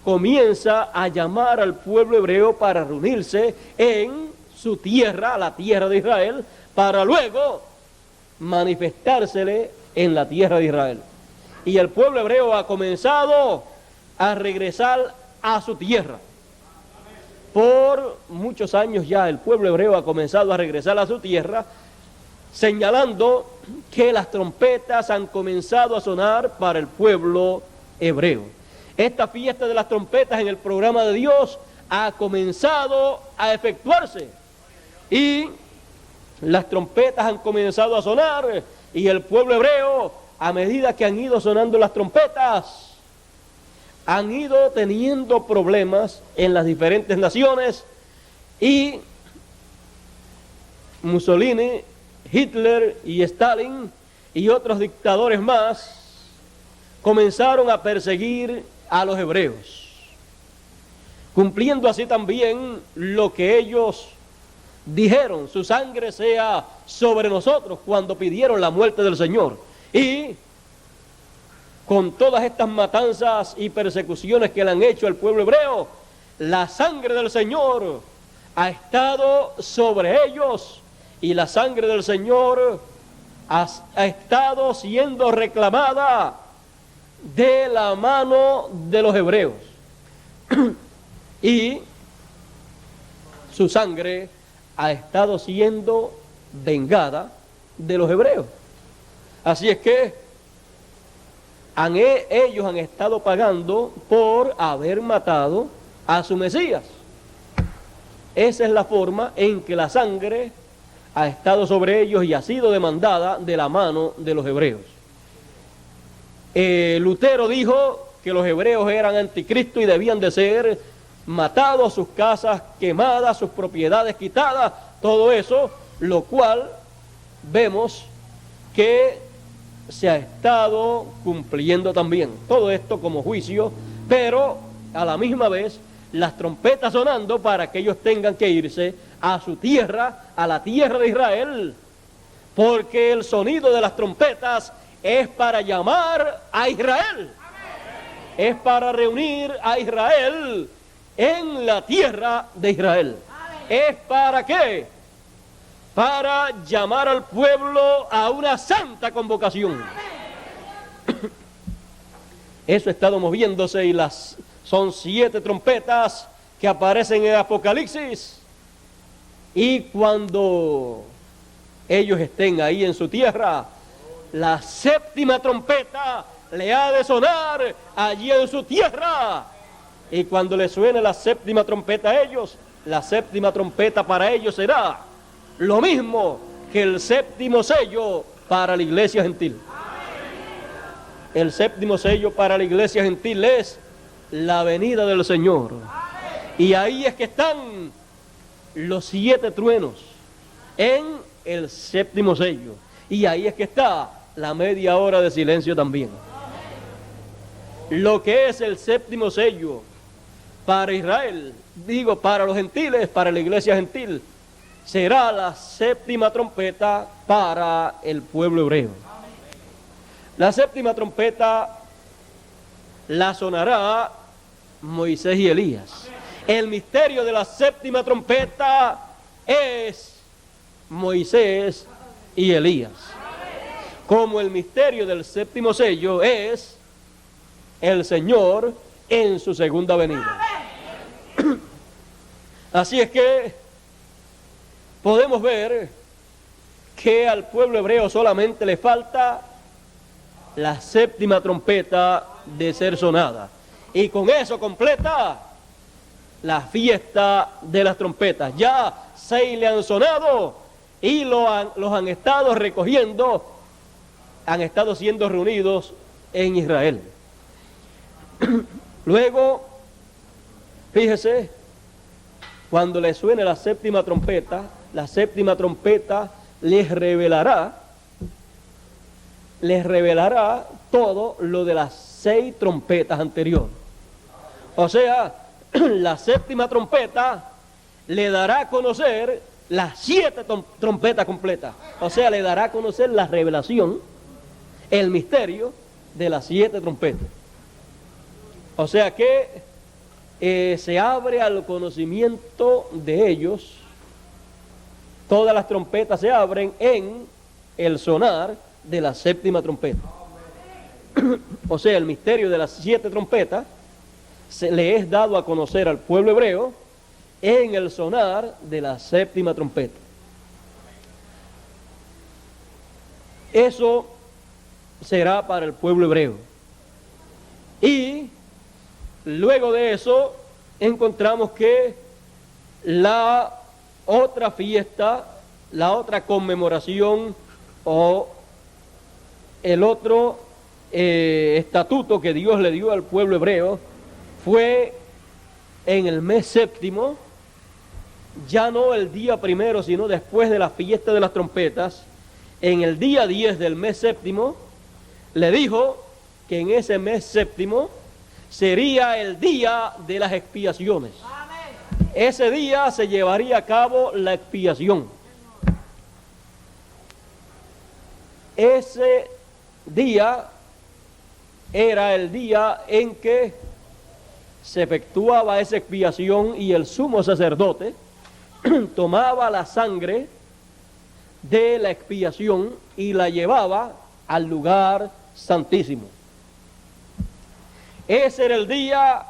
Speaker 1: comienza a llamar al pueblo hebreo para reunirse en su tierra, la tierra de Israel, para luego manifestársele en la tierra de Israel. Y el pueblo hebreo ha comenzado a regresar a su tierra. Por muchos años ya el pueblo hebreo ha comenzado a regresar a su tierra, señalando que las trompetas han comenzado a sonar para el pueblo hebreo. Esta fiesta de las trompetas en el programa de Dios ha comenzado a efectuarse y las trompetas han comenzado a sonar, y el pueblo hebreo, a medida que han ido sonando las trompetas, han ido teniendo problemas en las diferentes naciones, y Mussolini, Hitler y Stalin y otros dictadores más comenzaron a perseguir a los hebreos, cumpliendo así también lo que ellos dijeron: su sangre sea sobre nosotros, cuando pidieron la muerte del Señor. Y con todas estas matanzas y persecuciones que le han hecho al pueblo hebreo, la sangre del Señor ha estado sobre ellos, y la sangre del Señor ha estado siendo reclamada de la mano de los hebreos. Y su sangre ha estado siendo vengada de los hebreos. Así es que ellos han estado pagando por haber matado a su Mesías. Esa es la forma en que la sangre ha estado sobre ellos y ha sido demandada de la mano de los hebreos. Lutero dijo que los hebreos eran anticristo y debían de ser matados, sus casas quemadas, sus propiedades quitadas, todo eso, lo cual vemos que se ha estado cumpliendo también. Todo esto como juicio, pero a la misma vez las trompetas sonando para que ellos tengan que irse a su tierra, a la tierra de Israel, porque el sonido de las trompetas es para llamar a Israel, es para reunir a Israel en la tierra de Israel. ¿Es para qué? Para llamar al pueblo a una santa convocación. Eso ha estado moviéndose y son 7 trompetas que aparecen en Apocalipsis. Y cuando ellos estén ahí en su tierra, la 7ª trompeta le ha de sonar allí en su tierra. Y cuando le suene la 7ª trompeta a ellos, la 7ª trompeta para ellos será lo mismo que el 7º sello para la iglesia gentil. El 7º sello para la iglesia gentil es la venida del Señor. Y ahí es que están los 7 truenos en el 7º sello. Y ahí es que está la media hora de silencio también. Lo que es el 7º sello para Israel, digo para los gentiles, para la iglesia gentil, será la 7ª trompeta para el pueblo hebreo. La 7ª trompeta la sonará Moisés y Elías. El misterio de la 7ª trompeta es Moisés y Elías. Como el misterio del 7º sello es el Señor en su segunda venida. Así es que podemos ver que al pueblo hebreo solamente le falta la 7ª trompeta de ser sonada. Y con eso completa la fiesta de las trompetas. Ya 6 le han sonado y los han estado recogiendo, han estado siendo reunidos en Israel. Luego, fíjese, cuando le suene la 7ª trompeta, la 7ª trompeta les revelará todo lo de las 6 trompetas anteriores. O sea, la 7ª trompeta le dará a conocer las 7 trompetas completas. O sea, le dará a conocer la revelación, el misterio de las 7 trompetas. O sea que se abre al conocimiento de ellos. Todas las trompetas se abren en el sonar de la 7ª trompeta. O sea, el misterio de las 7 trompetas le es dado a conocer al pueblo hebreo en el sonar de la 7ª trompeta. Eso será para el pueblo hebreo. Y luego de eso encontramos que la otra fiesta, la otra conmemoración o el otro estatuto que Dios le dio al pueblo hebreo fue en el mes 7º, ya no el día 1, sino después de la fiesta de las trompetas, en el día 10 del mes 7º, le dijo que en ese mes 7º sería el día de las expiaciones. Ese día se llevaría a cabo la expiación. Ese día era el día en que se efectuaba esa expiación y el sumo sacerdote tomaba la sangre de la expiación y la llevaba al lugar santísimo. Ese era el día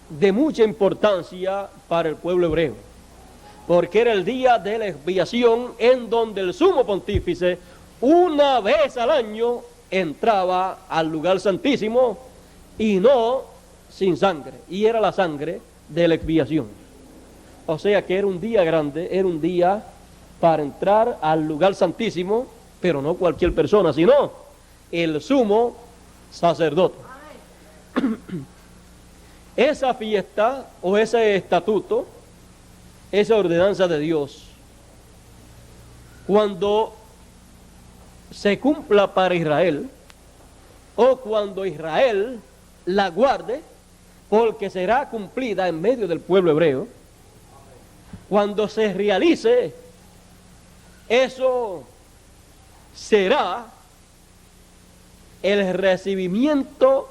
Speaker 1: de mucha importancia para el pueblo hebreo, porque era el día de la expiación en donde el sumo pontífice una vez al año entraba al lugar santísimo y no sin sangre, y era la sangre de la expiación. O sea que era un día grande, era un día para entrar al lugar santísimo, pero no cualquier persona, sino el sumo sacerdote. Esa fiesta o ese estatuto, esa ordenanza de Dios, cuando se cumpla para Israel, o cuando Israel la guarde, porque será cumplida en medio del pueblo hebreo, cuando se realice, eso será el recibimiento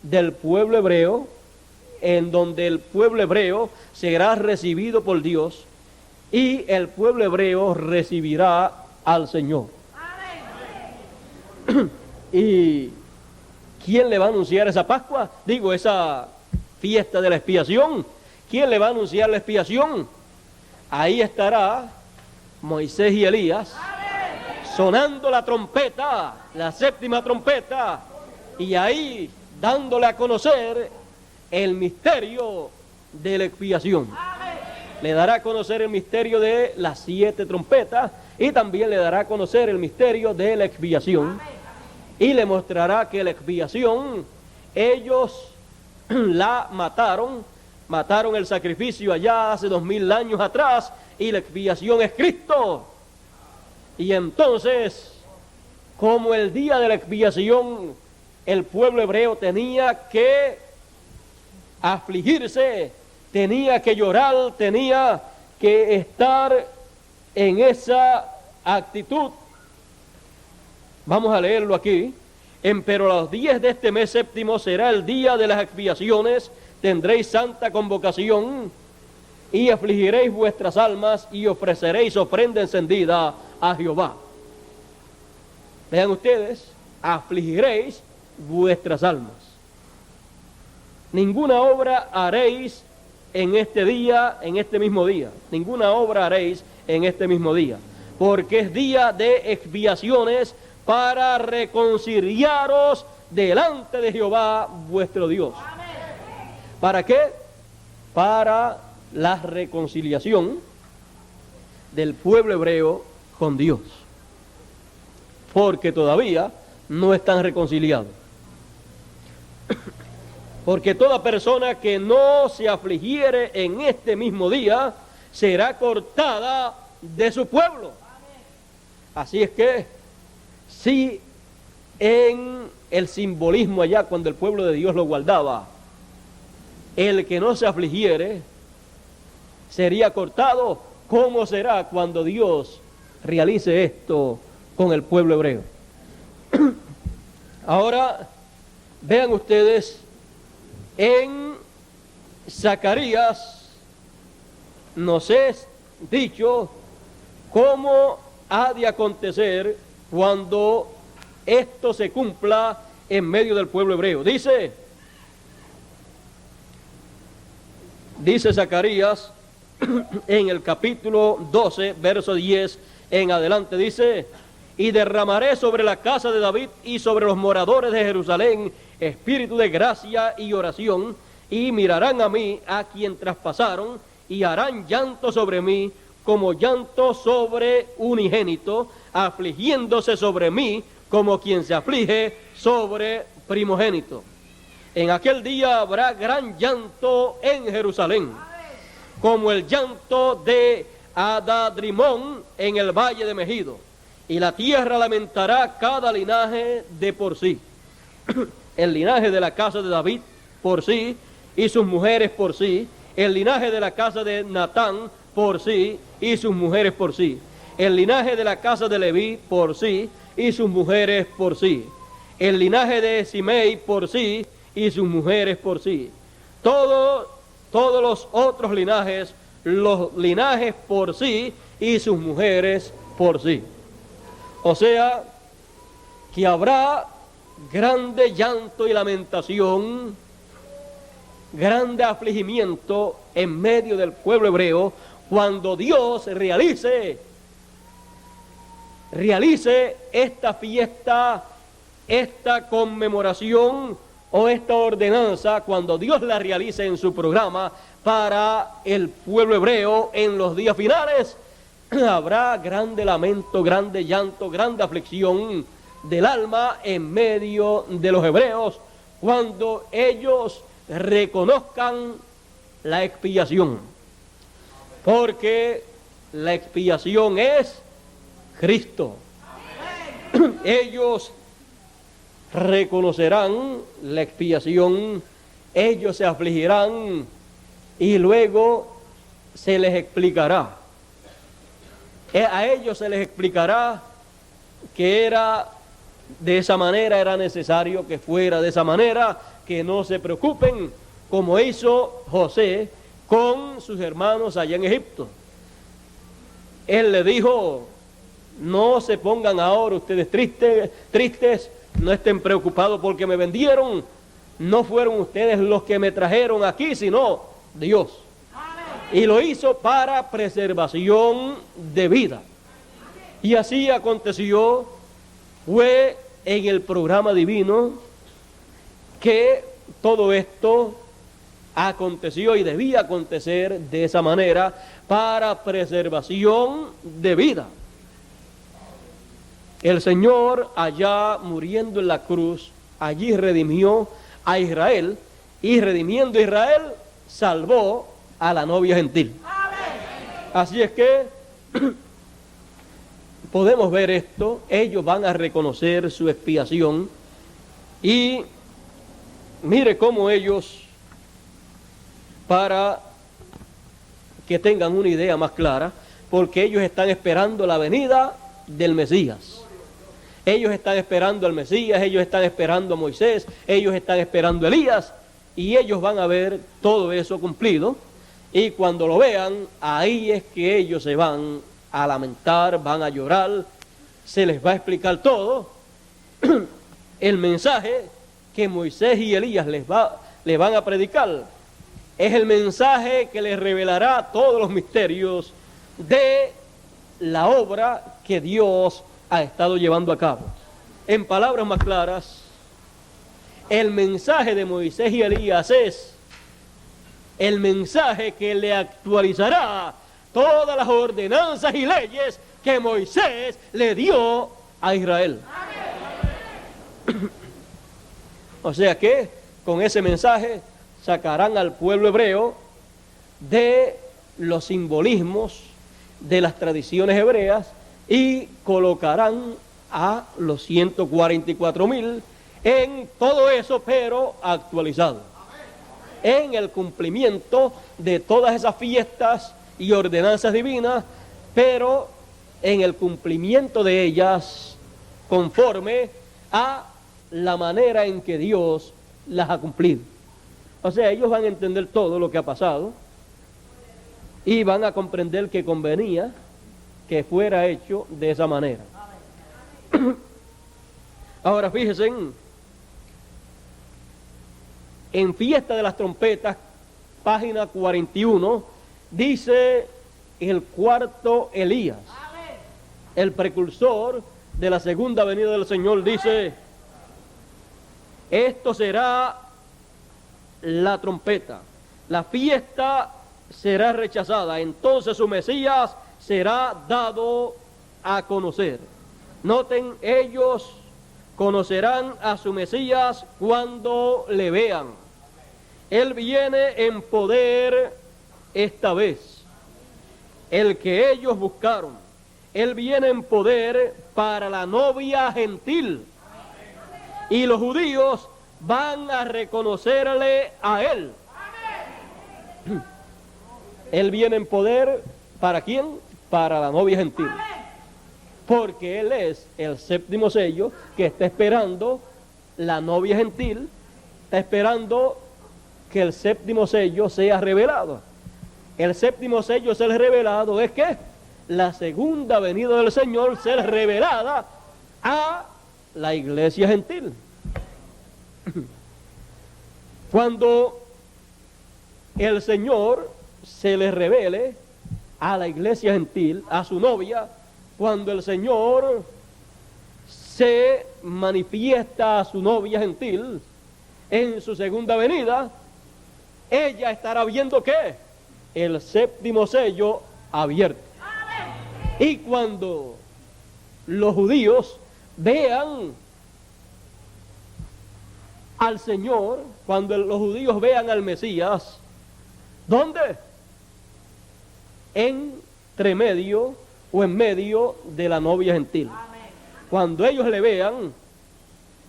Speaker 1: del pueblo hebreo, en donde el pueblo hebreo será recibido por Dios y el pueblo hebreo recibirá al Señor. ¿Y quién le va a anunciar esa Pascua? Digo, esa fiesta de la expiación. ¿Quién le va a anunciar la expiación? Ahí estará Moisés y Elías sonando la trompeta, la séptima trompeta, y ahí dándole a conocer el misterio de la expiación. Le dará a conocer el misterio de las 7 trompetas y también le dará a conocer el misterio de la expiación. Y le mostrará que la expiación, ellos la mataron el sacrificio allá hace 2000 años atrás, y la expiación es Cristo. Y entonces, como el día de la expiación, el pueblo hebreo tenía que afligirse, tenía que llorar, tenía que estar en esa actitud. Vamos a leerlo aquí. Pero a los 10 de este mes séptimo será el día de las expiaciones, tendréis santa convocación y afligiréis vuestras almas y ofreceréis ofrenda encendida a Jehová. Vean ustedes, afligiréis vuestras almas. Ninguna obra haréis en este día, en este mismo día. Ninguna obra haréis en este mismo día, porque es día de expiaciones para reconciliaros delante de Jehová vuestro Dios. ¿Para qué? Para la reconciliación del pueblo hebreo con Dios, porque todavía no están reconciliados. Porque toda persona que no se afligiere en este mismo día será cortada de su pueblo. Así es que, si en el simbolismo allá, cuando el pueblo de Dios lo guardaba, el que no se afligiere sería cortado, ¿cómo será cuando Dios realice esto con el pueblo hebreo? Ahora, vean ustedes, en Zacarías nos es dicho cómo ha de acontecer cuando esto se cumpla en medio del pueblo hebreo. Dice Zacarías en el capítulo 12, verso 10 en adelante, dice: y derramaré sobre la casa de David y sobre los moradores de Jerusalén espíritu de gracia y oración, y mirarán a mí, a quien traspasaron, y harán llanto sobre mí, como llanto sobre unigénito, afligiéndose sobre mí, como quien se aflige sobre primogénito. En aquel día habrá gran llanto en Jerusalén, como el llanto de Adadrimón en el valle de Megido, y la tierra lamentará cada linaje de por sí. El linaje de la casa de David por sí, y sus mujeres por sí. El linaje de la casa de Natán por sí, y sus mujeres por sí. El linaje de la casa de Leví por sí, y sus mujeres por sí. El linaje de Simei por sí, y sus mujeres por sí. Todos los otros linajes, los linajes por sí, y sus mujeres por sí. O sea, que habrá grande llanto y lamentación, grande afligimiento en medio del pueblo hebreo, cuando Dios realice esta fiesta esta conmemoración o esta ordenanza, cuando Dios la realice en su programa para el pueblo hebreo en los días finales, habrá grande lamento, grande llanto, grande aflicción del alma en medio de los hebreos, cuando ellos reconozcan la expiación, porque la expiación es Cristo. Ellos reconocerán la expiación, ellos se afligirán y luego se les explicará. A ellos se les explicará que era de esa manera, era necesario que fuera de esa manera, que no se preocupen, como hizo José con sus hermanos allá en Egipto. Él le dijo: no se pongan ahora ustedes tristes, no estén preocupados porque me vendieron, no fueron ustedes los que me trajeron aquí, sino Dios. Y lo hizo para preservación de vida. Y así aconteció, fue en el programa divino que todo esto aconteció y debía acontecer de esa manera para preservación de vida. El Señor, allá muriendo en la cruz, allí redimió a Israel, y redimiendo a Israel salvó a la novia gentil. Así es que podemos ver esto, ellos van a reconocer su expiación, y mire cómo ellos, para que tengan una idea más clara, porque ellos están esperando la venida del Mesías. Ellos están esperando al Mesías, ellos están esperando a Moisés, ellos están esperando a Elías, y ellos van a ver todo eso cumplido, y cuando lo vean, ahí es que ellos se van a lamentar, van a llorar, se les va a explicar todo. El mensaje que Moisés y Elías les van a predicar es el mensaje que les revelará todos los misterios de la obra que Dios ha estado llevando a cabo. En palabras más claras, el mensaje de Moisés y Elías es el mensaje que le actualizará todas las ordenanzas y leyes que Moisés le dio a Israel. O sea que con ese mensaje sacarán al pueblo hebreo de los simbolismos de las tradiciones hebreas y colocarán a los 144,000 en todo eso, pero actualizado, en el cumplimiento de todas esas fiestas y ordenanzas divinas, pero en el cumplimiento de ellas conforme a la manera en que Dios las ha cumplido. O sea, ellos van a entender todo lo que ha pasado y van a comprender que convenía que fuera hecho de esa manera. Ahora fíjense, en Fiesta de las Trompetas, página 41, dice el cuarto Elías, el precursor de la segunda venida del Señor, dice: esto será la trompeta, la fiesta será rechazada, entonces su Mesías será dado a conocer. Noten, ellos conocerán a su Mesías cuando le vean. Él viene en poder esta vez, el que ellos buscaron. Él viene en poder para la novia gentil, y los judíos van a reconocerle a él. Él viene en poder, ¿para quién? Para la novia gentil, porque él es el séptimo sello que está esperando la novia gentil, está esperando que el séptimo sello sea revelado. El séptimo sello ser revelado es que la segunda venida del Señor ser revelada a la iglesia gentil. Cuando el Señor se le revele a la iglesia gentil, a su novia, cuando el Señor se manifiesta a su novia gentil en su segunda venida, ella estará viendo ¿qué? El séptimo sello abierto. Y cuando los judíos vean al Señor, cuando los judíos vean al Mesías, ¿dónde? Entre medio o en medio de la novia gentil. Cuando ellos le vean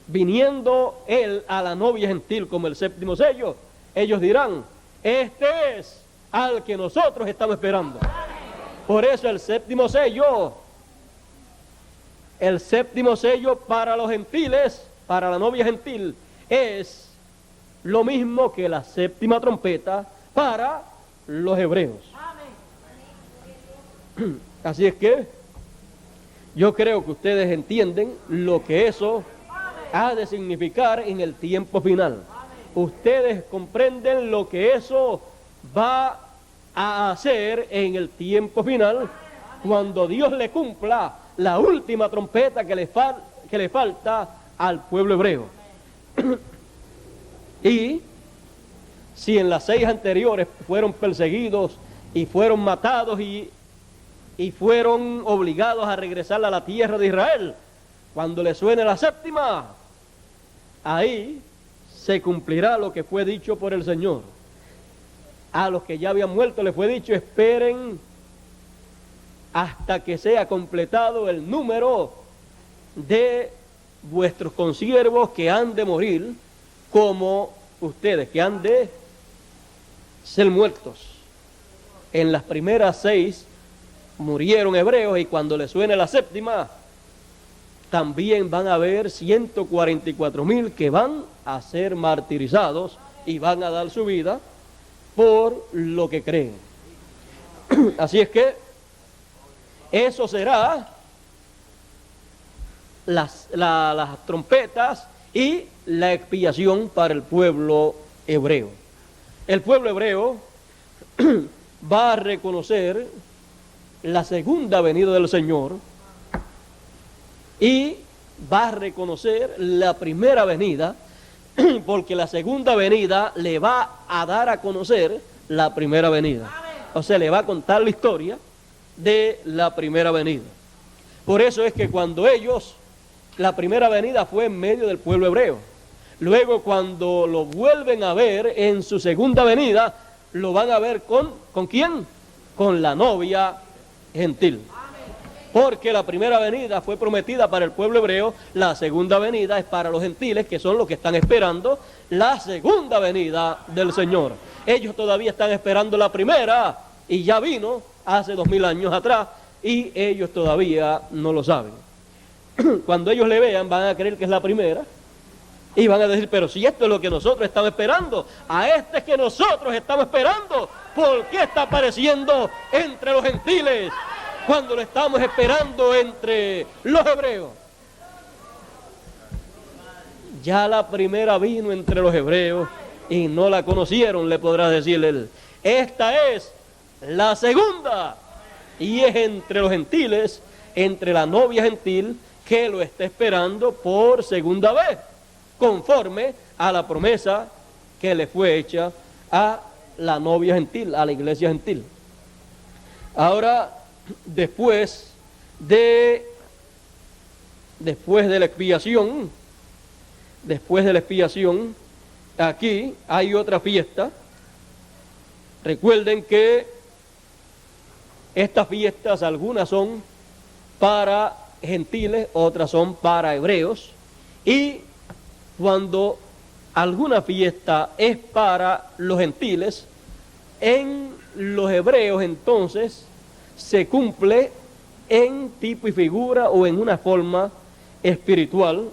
Speaker 1: viniendo él a la novia gentil como el séptimo sello, ellos dirán, este es al que nosotros estamos esperando. Por eso el séptimo sello para los gentiles, para la novia gentil, es lo mismo que la séptima trompeta para los hebreos. Así es que yo creo que ustedes entienden lo que eso ha de significar en el tiempo final. Ustedes comprenden lo que eso va a hacer en el tiempo final, cuando Dios le cumpla la última trompeta que le falta al pueblo hebreo. Y si en las 6 anteriores fueron perseguidos y fueron matados y fueron obligados a regresar a la tierra de Israel, cuando le suene la séptima, ahí se cumplirá lo que fue dicho por el Señor. A los que ya habían muerto les fue dicho, esperen hasta que sea completado el número de vuestros consiervos que han de morir como ustedes, que han de ser muertos. En las primeras 6 murieron hebreos, y cuando le suene la séptima, también van a haber 144,000 que van a ser martirizados y van a dar su vida por lo que creen. Así es que eso será las trompetas y la expiación para el pueblo hebreo. El pueblo hebreo va a reconocer la segunda venida del Señor y va a reconocer la primera venida, porque la segunda venida le va a dar a conocer la primera venida. O sea, le va a contar la historia de la primera venida. Por eso es que cuando la primera venida fue en medio del pueblo hebreo. Luego, cuando lo vuelven a ver en su segunda venida, lo van a ver ¿con quién? Con la novia gentil. Porque la primera venida fue prometida para el pueblo hebreo, la segunda venida es para los gentiles, que son los que están esperando la segunda venida del Señor. Ellos todavía están esperando la primera, y ya vino hace 2000 años atrás, y ellos todavía no lo saben. Cuando ellos le vean, van a creer que es la primera, y van a decir, pero si esto es lo que nosotros estamos esperando, a este es que nosotros estamos esperando, ¿por qué está apareciendo entre los gentiles cuando lo estamos esperando entre los hebreos? Ya la primera vino entre los hebreos y no la conocieron, le podrá decir él. Esta es la segunda, y es entre los gentiles, entre la novia gentil, que lo está esperando por segunda vez, conforme a la promesa que le fue hecha a la novia gentil, a la iglesia gentil. Ahora, después de la expiación, aquí hay otra fiesta. Recuerden que estas fiestas, algunas son para gentiles, otras son para hebreos, y cuando alguna fiesta es para los gentiles, en los hebreos entonces se cumple en tipo y figura o en una forma espiritual,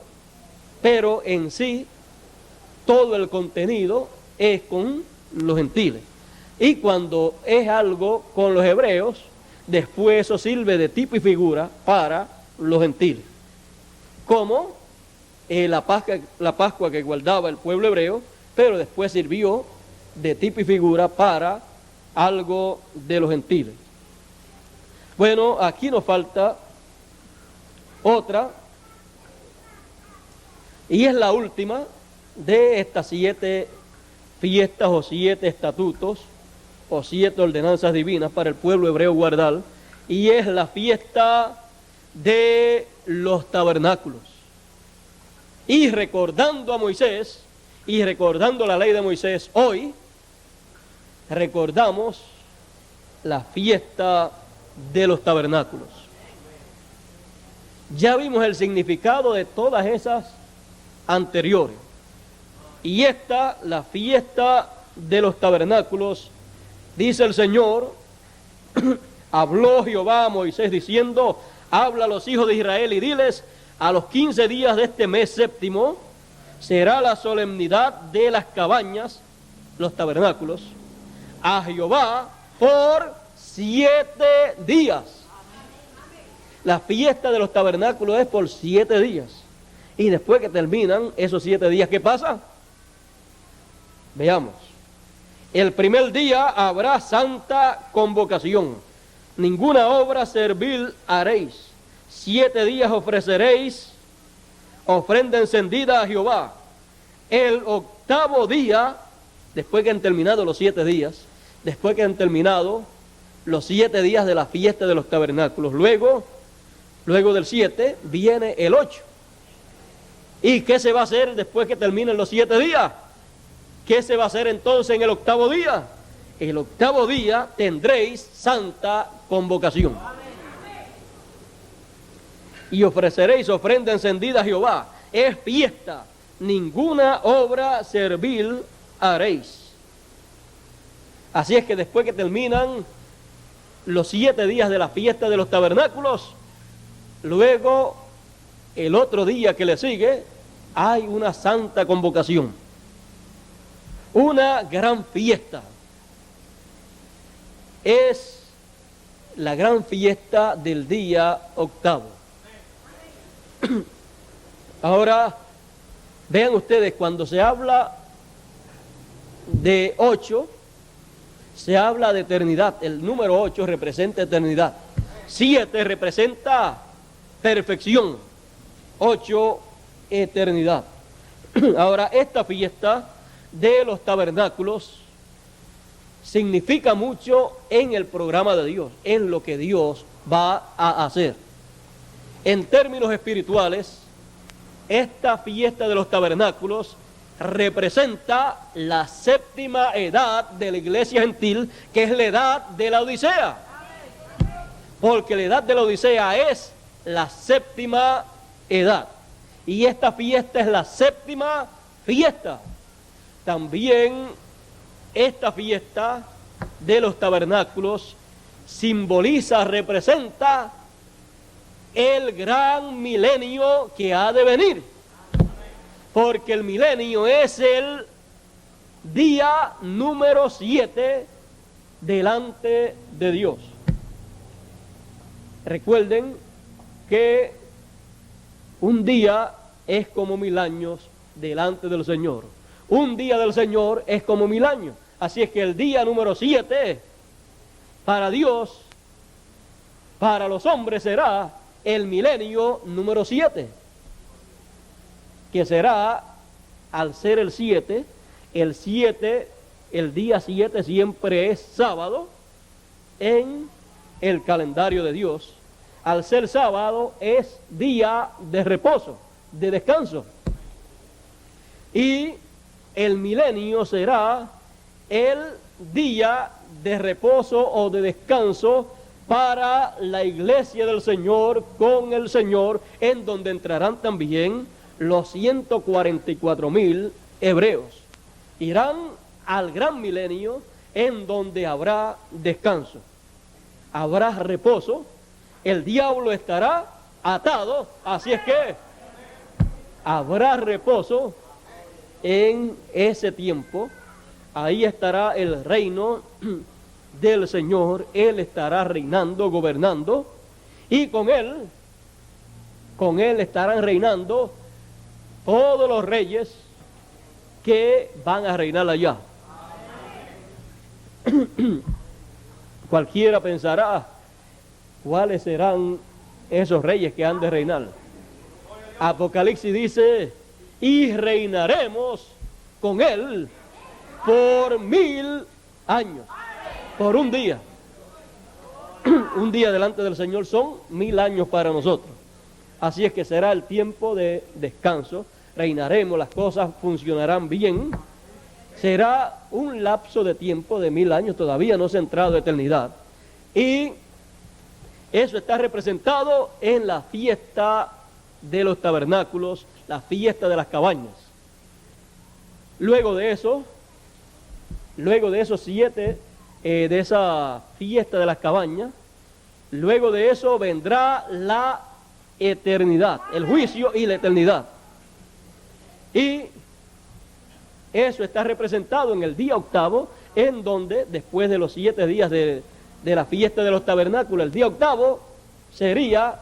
Speaker 1: pero en sí todo el contenido es con los gentiles. Y cuando es algo con los hebreos, después eso sirve de tipo y figura para los gentiles. Como la Pascua que guardaba el pueblo hebreo, pero después sirvió de tipo y figura para algo de los gentiles. Bueno, aquí nos falta otra Y es la última de estas 7 fiestas o 7 estatutos o 7 ordenanzas divinas para el pueblo hebreo guardar, y es la fiesta de los tabernáculos. Y recordando a Moisés y recordando la ley de Moisés, hoy recordamos la fiesta de los tabernáculos. Ya vimos el significado de todas esas anteriores. Y esta, la fiesta de los tabernáculos, dice el Señor, habló Jehová a Moisés diciendo, habla a los hijos de Israel y diles, a los 15 días de este mes séptimo será la solemnidad de las cabañas, los tabernáculos, a Jehová por 7 días. La fiesta de los tabernáculos es por 7 días. Y después que terminan esos 7 días, ¿qué pasa? Veamos. El primer día habrá santa convocación. Ninguna obra servil haréis. 7 días ofreceréis ofrenda encendida a Jehová. El 8º día, después que han terminado los 7 días, después que han terminado los 7 días de la fiesta de los tabernáculos, luego del 7 viene el 8. ¿Y qué se va a hacer después que terminen los 7 días? ¿Qué se va a hacer entonces en el 8º día? El 8º día tendréis santa convocación. Y ofreceréis ofrenda encendida a Jehová. Es fiesta, ninguna obra servil haréis. Así es que después que terminan los 7 días de la fiesta de los tabernáculos, luego el otro día que le sigue, hay una santa convocación. Una gran fiesta. Es la gran fiesta del día 8º. Ahora, vean ustedes, cuando se habla de 8, se habla de eternidad. El número 8 representa eternidad. 7 representa perfección. 8, eternidad. Ahora, esta fiesta de los tabernáculos significa mucho en el programa de Dios, en lo que Dios va a hacer. En términos espirituales, esta fiesta de los tabernáculos representa la 7ª edad de la iglesia gentil, que es la edad de la Odisea. Porque la edad de la Odisea es la 7ª edad. Y esta fiesta es la 7ª fiesta. También esta fiesta de los tabernáculos simboliza, representa el gran milenio que ha de venir. Porque el milenio es el día número 7 delante de Dios. Recuerden que un día es como 1000 años delante del Señor. Un día del Señor es como 1000 años. Así es que el día número 7 para Dios, para los hombres, será el milenio número 7, que será, al ser el 7, el día 7 siempre es sábado en el calendario de Dios. Al ser sábado es día de reposo, de descanso. Y el milenio será el día de reposo o de descanso para la iglesia del Señor, con el Señor, en donde entrarán también los 144,000 hebreos. Irán al gran milenio, en donde habrá descanso, habrá reposo. El diablo estará atado, así es que habrá reposo en ese tiempo. Ahí estará el reino del Señor. Él estará reinando, gobernando, y con él estarán reinando todos los reyes que van a reinar allá. Cualquiera pensará, ¿cuáles serán esos reyes que han de reinar? Apocalipsis dice y reinaremos con Él por 1000 años. Por un día. Un día delante del Señor son 1000 años para nosotros. Así es que será el tiempo de descanso. Reinaremos, las cosas funcionarán bien. Será un lapso de tiempo de 1000 años, todavía no se ha entrado a eternidad. Y eso está representado en la fiesta de los tabernáculos, la fiesta de las cabañas. Luego de esos 7, de esa fiesta de las cabañas, luego de eso vendrá la eternidad, el juicio y la eternidad. Y eso está representado en el día octavo, en donde después de los 7 días de la fiesta de los tabernáculos, el día octavo sería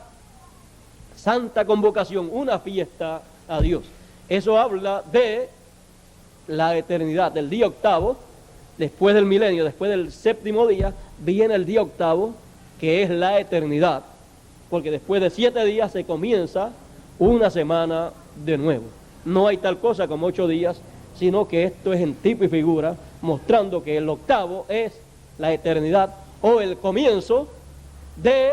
Speaker 1: santa convocación, una fiesta a Dios. Eso habla de la eternidad, del día octavo, después del milenio, después del 7º día, viene el día octavo, que es la eternidad, porque después de 7 días se comienza una semana de nuevo. No hay tal cosa como 8 días, sino que esto es en tipo y figura, mostrando que el octavo es la eternidad o el comienzo de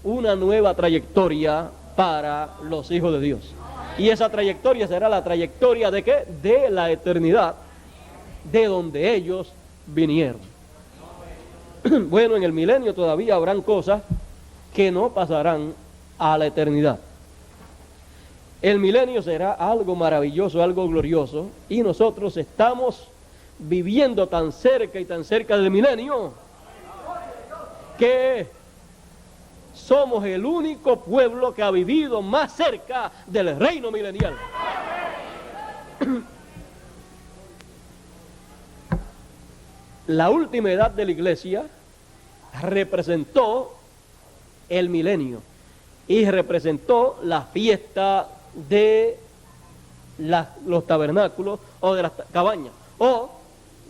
Speaker 1: una nueva trayectoria para los hijos de Dios. Y esa trayectoria será la trayectoria ¿de qué? De la eternidad, de donde ellos vinieron. Bueno, en el milenio todavía habrán cosas que no pasarán a la eternidad. El milenio será algo maravilloso, algo glorioso, y nosotros estamos viviendo tan cerca y tan cerca del milenio que somos el único pueblo que ha vivido más cerca del reino milenial. La última edad de la iglesia representó el milenio y representó la fiesta de los tabernáculos o de las cabañas, o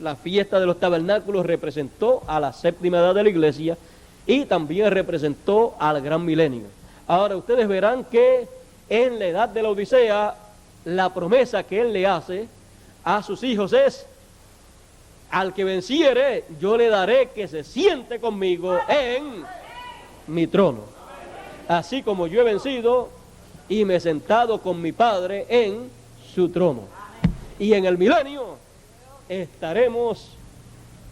Speaker 1: la fiesta de los tabernáculos representó a la 7ª edad de la iglesia y también representó al gran milenio. Ahora ustedes verán que en la edad de la Odisea la promesa que él le hace a sus hijos es: al que venciere yo le daré que se siente conmigo en mi trono, así como yo he vencido y me he sentado con mi Padre en su trono. Y en el milenio estaremos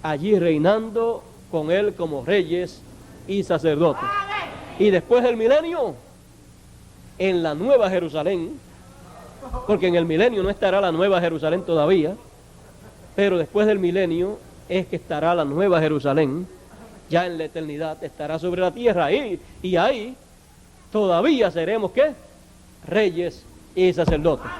Speaker 1: allí reinando con él como reyes y sacerdotes. Y después del milenio, en la nueva Jerusalén, porque en el milenio no estará la nueva Jerusalén todavía, pero después del milenio es que estará la nueva Jerusalén, ya en la eternidad estará sobre la tierra, y ahí todavía seremos ¿qué? Reyes y sacerdotes.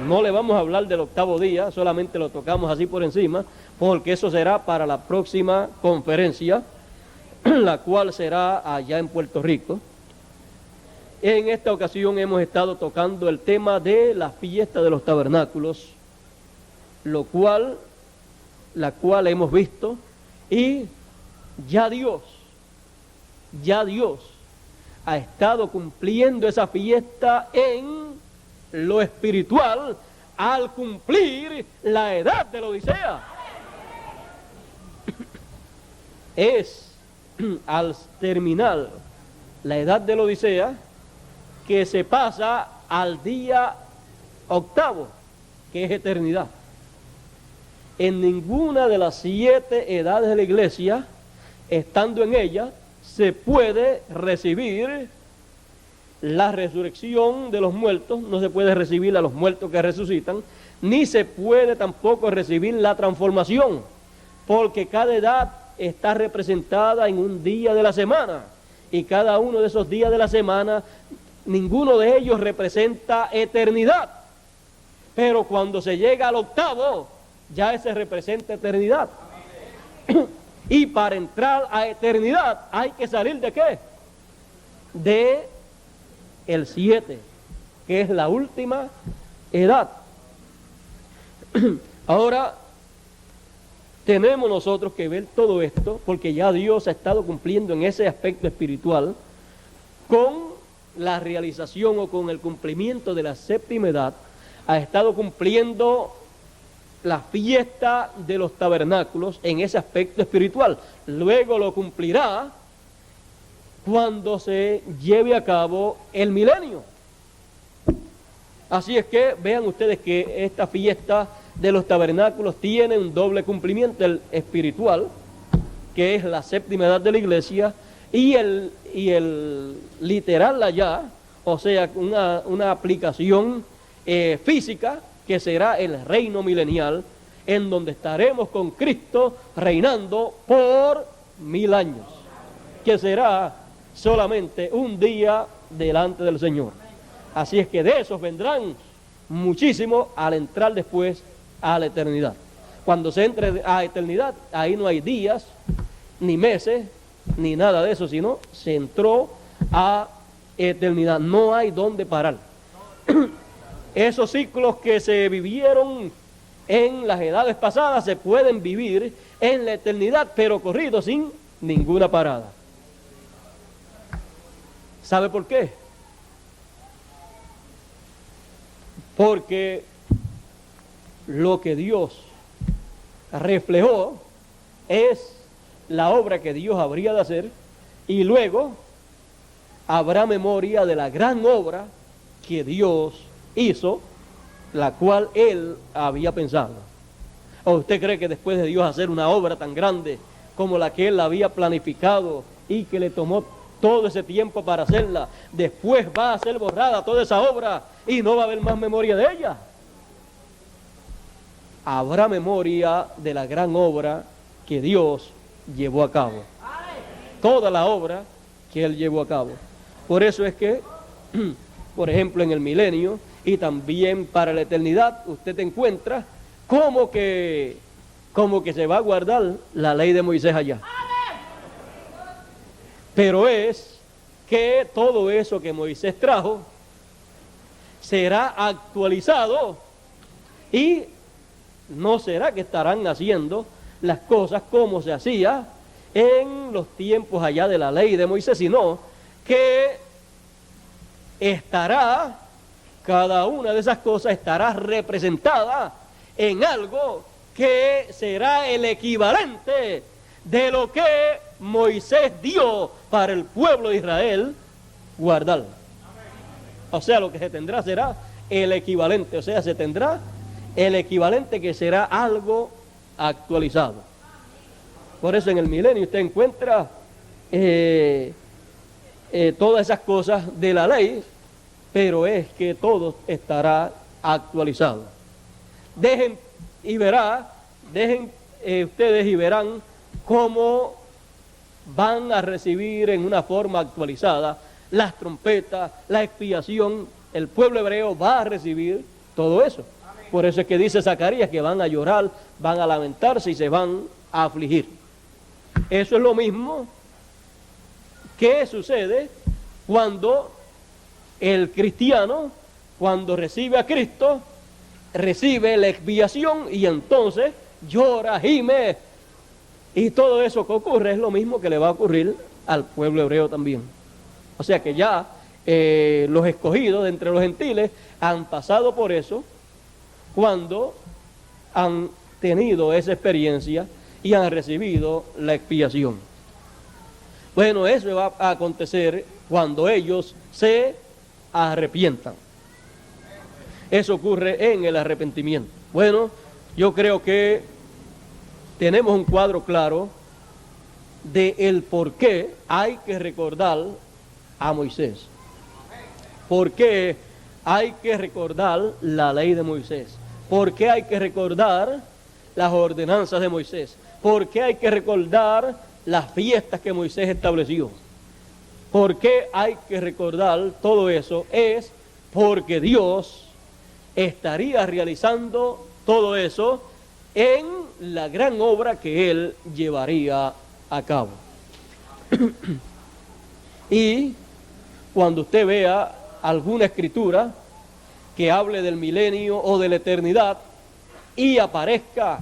Speaker 1: No le vamos a hablar del octavo día, solamente lo tocamos así por encima, porque eso será para la próxima conferencia, la cual será allá en Puerto Rico. En esta ocasión hemos estado tocando el tema de la fiesta de los tabernáculos, la cual hemos visto, y ya Dios ha estado cumpliendo esa fiesta en lo espiritual al cumplir la edad de la Odisea. Es al terminar la edad de la Odisea que se pasa al día octavo, que es eternidad. En ninguna de las 7 edades de la iglesia, estando en ella, se puede recibir la resurrección de los muertos, no se puede recibir a los muertos que resucitan, ni se puede tampoco recibir la transformación, porque cada edad está representada en un día de la semana, y cada uno de esos días de la semana, ninguno de ellos representa eternidad, pero cuando se llega al octavo, ya ese representa eternidad. Y para entrar a eternidad hay que salir ¿de qué? De el 7, que es la última edad. Ahora tenemos nosotros que ver todo esto, porque ya Dios ha estado cumpliendo en ese aspecto espiritual con la realización o con el cumplimiento de la 7ª edad ha estado cumpliendo la fiesta de los tabernáculos en ese aspecto espiritual. Luego lo cumplirá cuando se lleve a cabo el milenio. Así es que vean ustedes que esta fiesta de los tabernáculos tiene un doble cumplimiento, el espiritual, que es la séptima edad de la iglesia, y el literal allá, o sea, una aplicación física, que será el reino milenial, en donde estaremos con Cristo reinando por 1000 años, que será solamente un día delante del Señor. Así es que de esos vendrán muchísimos al entrar después a la eternidad. Cuando se entre a eternidad, ahí no hay días, ni meses, ni nada de eso, sino se entró a eternidad. No hay dónde parar. Esos ciclos que se vivieron en las edades pasadas se pueden vivir en la eternidad, pero corridos sin ninguna parada. ¿Sabe por qué? Porque lo que Dios reflejó es la obra que Dios habría de hacer, y luego habrá memoria de la gran obra que Dios hizo, la cual Él había pensado. ¿O usted cree que después de Dios hacer una obra tan grande como la que Él había planificado y que le tomó todo ese tiempo para hacerla, después va a ser borrada toda esa obra y no va a haber más memoria de ella? Habrá memoria de la gran obra que Dios llevó a cabo, toda la obra que Él llevó a cabo. Por eso es que, por ejemplo, en el milenio y también para la eternidad, usted encuentra como que se va a guardar la ley de Moisés allá. Pero es que todo eso que Moisés trajo será actualizado, y no será que estarán haciendo las cosas como se hacía en los tiempos allá de la ley de Moisés, sino que estará, cada una de esas cosas estará representada en algo que será el equivalente de lo que Moisés dio para el pueblo de Israel guardar. O sea, lo que se tendrá será el equivalente, o sea, se tendrá el equivalente, que será algo actualizado. Por eso en el milenio usted encuentra todas esas cosas de la ley, pero es que todo estará actualizado. Dejen ustedes y verán cómo van a recibir en una forma actualizada las trompetas, la expiación. El pueblo hebreo va a recibir todo eso. Por eso es que dice Zacarías que van a llorar, van a lamentarse y se van a afligir. Eso es lo mismo que sucede cuando el cristiano, cuando recibe a Cristo, recibe la expiación y entonces llora, gime, y todo eso que ocurre es lo mismo que le va a ocurrir al pueblo hebreo también. O sea que ya los escogidos de entre los gentiles han pasado por eso cuando han tenido esa experiencia y han recibido la expiación. Bueno, eso va a acontecer cuando ellos se arrepientan. Eso ocurre en el arrepentimiento. Bueno, yo creo que tenemos un cuadro claro de el por qué hay que recordar a Moisés. ¿Por qué hay que recordar la ley de Moisés? ¿Por qué hay que recordar las ordenanzas de Moisés? ¿Por qué hay que recordar las fiestas que Moisés estableció? ¿Por qué hay que recordar todo eso? Es porque Dios estaría realizando todo eso en la gran obra que Él llevaría a cabo. Y cuando usted vea alguna escritura que hable del milenio o de la eternidad y aparezca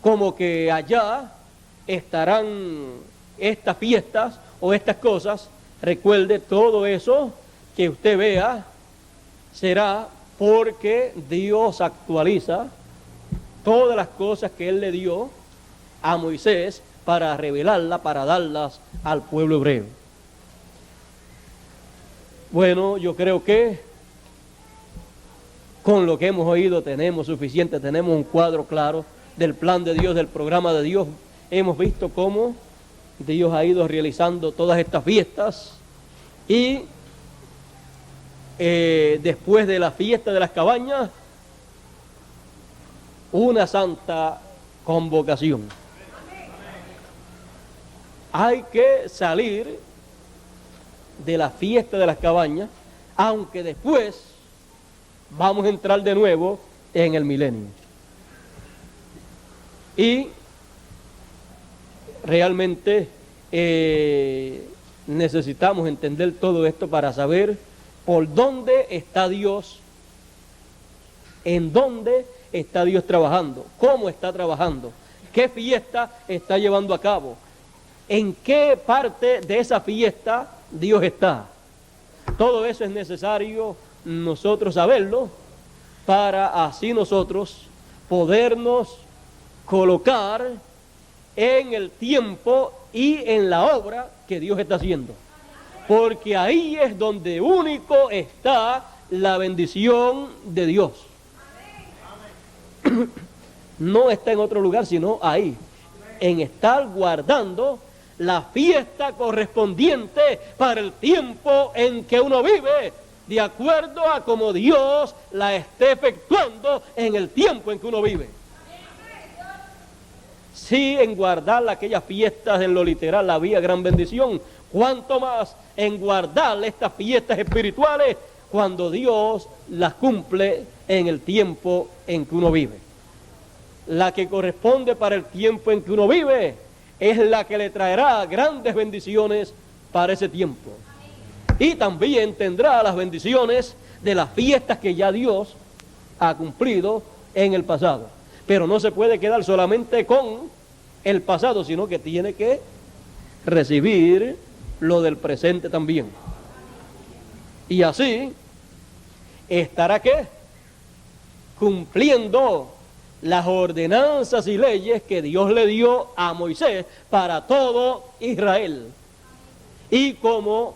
Speaker 1: como que allá estarán estas fiestas o estas cosas, recuerde, todo eso que usted vea será porque Dios actualiza todas las cosas que Él le dio a Moisés para revelarlas, para darlas al pueblo hebreo. Bueno, yo creo que con lo que hemos oído tenemos suficiente, tenemos un cuadro claro del plan de Dios, del programa de Dios. Hemos visto cómo Dios ha ido realizando todas estas fiestas y después de la fiesta de las cabañas, una santa convocación. Hay que salir de la fiesta de las cabañas, aunque después vamos a entrar de nuevo en el milenio. Y realmente necesitamos entender todo esto para saber por dónde está Dios, en dónde está Dios trabajando, cómo está trabajando, qué fiesta está llevando a cabo, en qué parte de esa fiesta Dios está. Todo eso es necesario nosotros saberlo para así nosotros podernos colocar en el tiempo y en la obra que Dios está haciendo. Porque ahí es donde único está la bendición de Dios. No está en otro lugar, sino ahí, en estar guardando la fiesta correspondiente para el tiempo en que uno vive, de acuerdo a como Dios la esté efectuando en el tiempo en que uno vive. Sí, en guardar aquellas fiestas en lo literal había gran bendición, cuanto más en guardar estas fiestas espirituales cuando Dios las cumple en el tiempo en que uno vive. La que corresponde para el tiempo en que uno vive es la que le traerá grandes bendiciones para ese tiempo. Y también tendrá las bendiciones de las fiestas que ya Dios ha cumplido en el pasado. Pero no se puede quedar solamente con el pasado, sino que tiene que recibir lo del presente también. Y así estará ¿qué? Cumpliendo las ordenanzas y leyes que Dios le dio a Moisés para todo Israel. Y como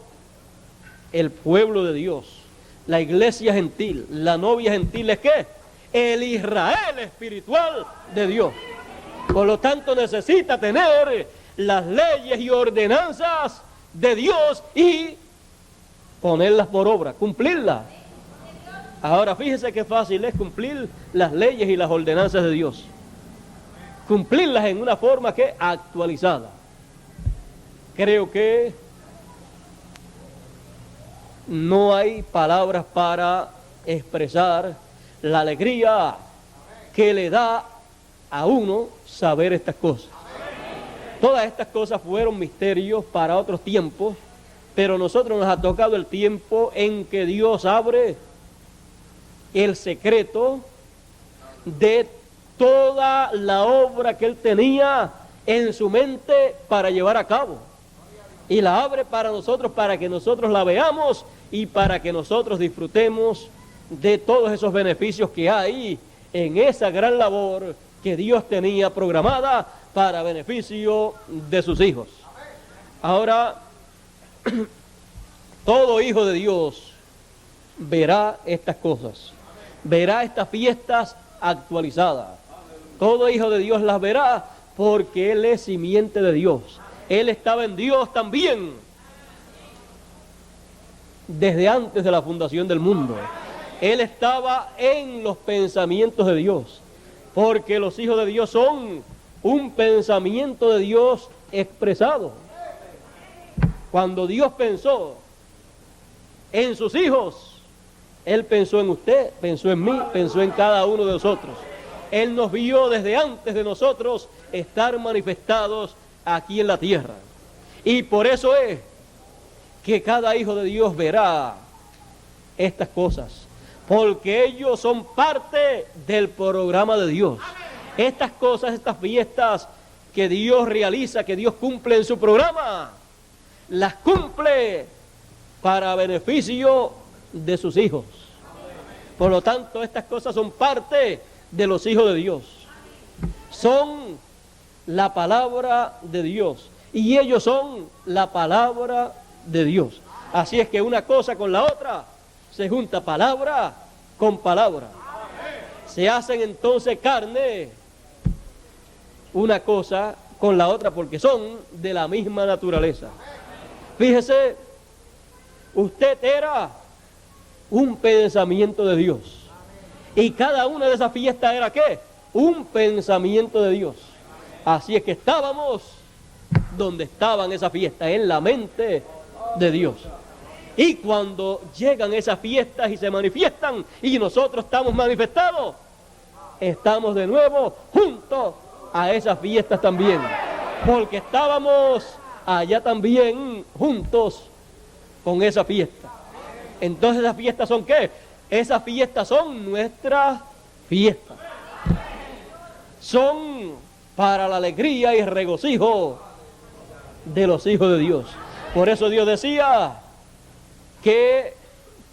Speaker 1: el pueblo de Dios, la iglesia gentil, la novia gentil es ¿qué? El Israel espiritual de Dios. Por lo tanto necesita tener las leyes y ordenanzas de Dios y ponerlas por obra, cumplirlas. Ahora fíjese qué fácil es cumplir las leyes y las ordenanzas de Dios. Cumplirlas en una forma que actualizada. Creo que no hay palabras para expresar la alegría que le da a uno saber estas cosas. Todas estas cosas fueron misterios para otros tiempos, pero a nosotros nos ha tocado el tiempo en que Dios abre el secreto de toda la obra que Él tenía en su mente para llevar a cabo. Y la abre para nosotros, para que nosotros la veamos y para que nosotros disfrutemos de todos esos beneficios que hay en esa gran labor que Dios tenía programada para beneficio de sus hijos. Ahora, todo hijo de Dios verá estas cosas, verá estas fiestas actualizadas. Todo hijo de Dios las verá porque Él es simiente de Dios. Él estaba en Dios también desde antes de la fundación del mundo. Él estaba en los pensamientos de Dios, porque los hijos de Dios son un pensamiento de Dios expresado. Cuando Dios pensó en sus hijos, Él pensó en usted, pensó en mí, pensó en cada uno de nosotros. Él nos vio desde antes de nosotros estar manifestados aquí en la tierra. Y por eso es que cada hijo de Dios verá estas cosas, porque ellos son parte del programa de Dios. Estas cosas, estas fiestas que Dios realiza, que Dios cumple en su programa, las cumple para beneficio de sus hijos, Por lo tanto, estas cosas son parte de los hijos de Dios. Son la palabra de Dios. Y ellos son la palabra de Dios. Así es que una cosa con la otra se junta, palabra con palabra. Se hacen entonces carne una cosa con la otra porque son de la misma naturaleza. Fíjese, usted era un pensamiento de Dios. Y cada una de esas fiestas era ¿qué? Un pensamiento de Dios. Así es que estábamos donde estaban esas fiestas, en la mente de Dios. Y cuando llegan esas fiestas y se manifiestan y nosotros estamos manifestados, estamos de nuevo juntos a esas fiestas también. Porque estábamos allá también juntos con esa fiesta. Entonces esas fiestas son ¿qué? Esas fiestas son nuestras fiestas. Son para la alegría y regocijo de los hijos de Dios. Por eso Dios decía que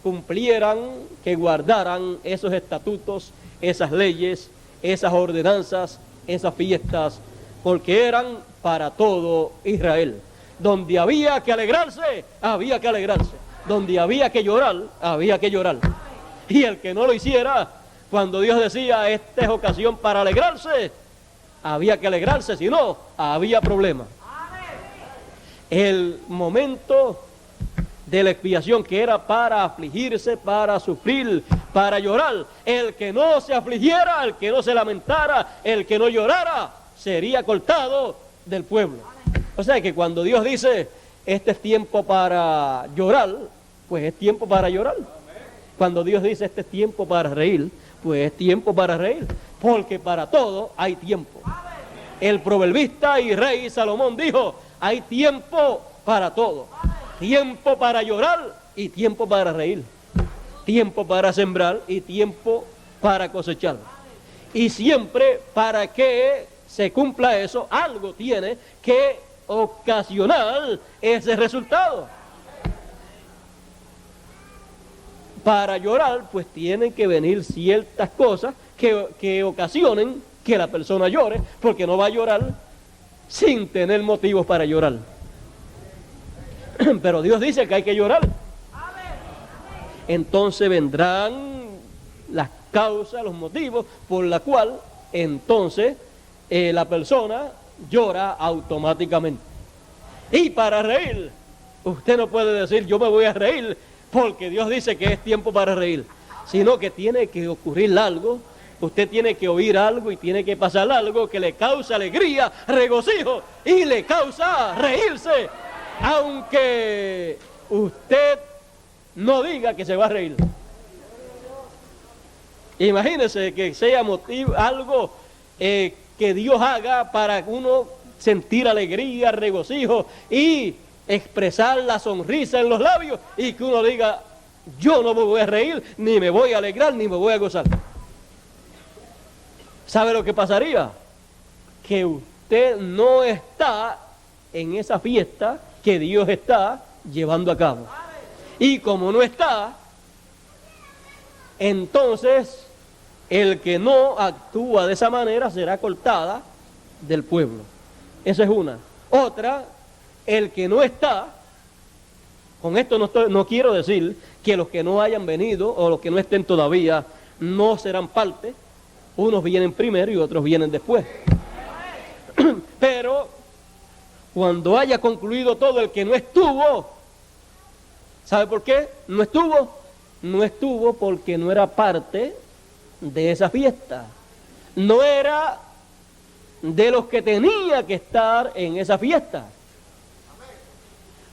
Speaker 1: cumplieran, que guardaran esos estatutos, esas leyes, esas ordenanzas, esas fiestas, porque eran para todo Israel. Donde había que alegrarse, había que alegrarse. Donde había que llorar, había que llorar. Y el que no lo hiciera, cuando Dios decía, esta es ocasión para alegrarse, había que alegrarse, si no, había problema. El momento de la expiación, que era para afligirse, para sufrir, para llorar, el que no se afligiera, el que no se lamentara, el que no llorara, sería cortado del pueblo. O sea que cuando Dios dice, este es tiempo para llorar, pues es tiempo para llorar. Cuando Dios dice, este es tiempo para reír, pues es tiempo para reír, porque para todo hay tiempo. El proverbista y rey Salomón dijo, hay tiempo para todo. Tiempo para llorar y tiempo para reír. Tiempo para sembrar y tiempo para cosechar. Y siempre para que se cumpla eso, algo tiene que ocasionar ese resultado. Para llorar, pues tienen que venir ciertas cosas que ocasionen que la persona llore, porque no va a llorar sin tener motivos para llorar. Pero Dios dice que hay que llorar. Entonces vendrán las causas, los motivos por la cual entonces la persona llora automáticamente. Y para reír, usted no puede decir yo me voy a reír porque Dios dice que es tiempo para reír, sino que tiene que ocurrir algo, usted tiene que oír algo y tiene que pasar algo que le causa alegría, regocijo y le causa reírse, aunque usted no diga que se va a reír. Imagínese que sea motivo, algo que Dios haga para uno sentir alegría, regocijo y expresar la sonrisa en los labios y que uno diga, yo no me voy a reír, ni me voy a alegrar, ni me voy a gozar. ¿Sabe lo que pasaría? Que usted no está en esa fiesta que Dios está llevando a cabo. Y como no está, entonces el que no actúa de esa manera será cortada del pueblo. Esa es una. Otra, el que no está, con esto no quiero decir que los que no hayan venido o los que no estén todavía no serán parte. Unos vienen primero y otros vienen después. Pero cuando haya concluido todo, el que no estuvo, ¿sabe por qué? No estuvo. No estuvo porque no era parte de esa fiesta. No era de los que tenía que estar en esa fiesta.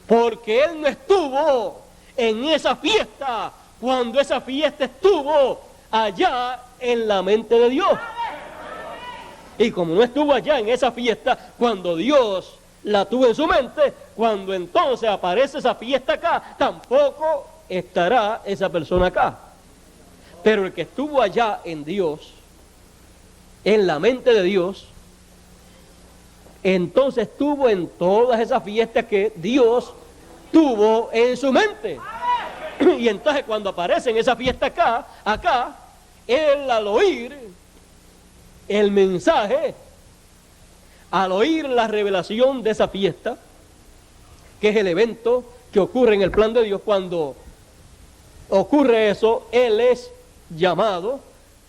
Speaker 1: Porque él no estuvo en esa fiesta cuando esa fiesta estuvo allá en la mente de Dios. Y como no estuvo allá en esa fiesta cuando Dios la tuvo en su mente, cuando entonces aparece esa fiesta acá, tampoco estará esa persona acá. Pero el que estuvo allá en Dios, en la mente de Dios, entonces estuvo en todas esas fiestas que Dios tuvo en su mente. Y entonces cuando aparece en esa fiesta acá, él al oír el mensaje, al oír la revelación de esa fiesta, que es el evento que ocurre en el plan de Dios, cuando ocurre eso, él es llamado,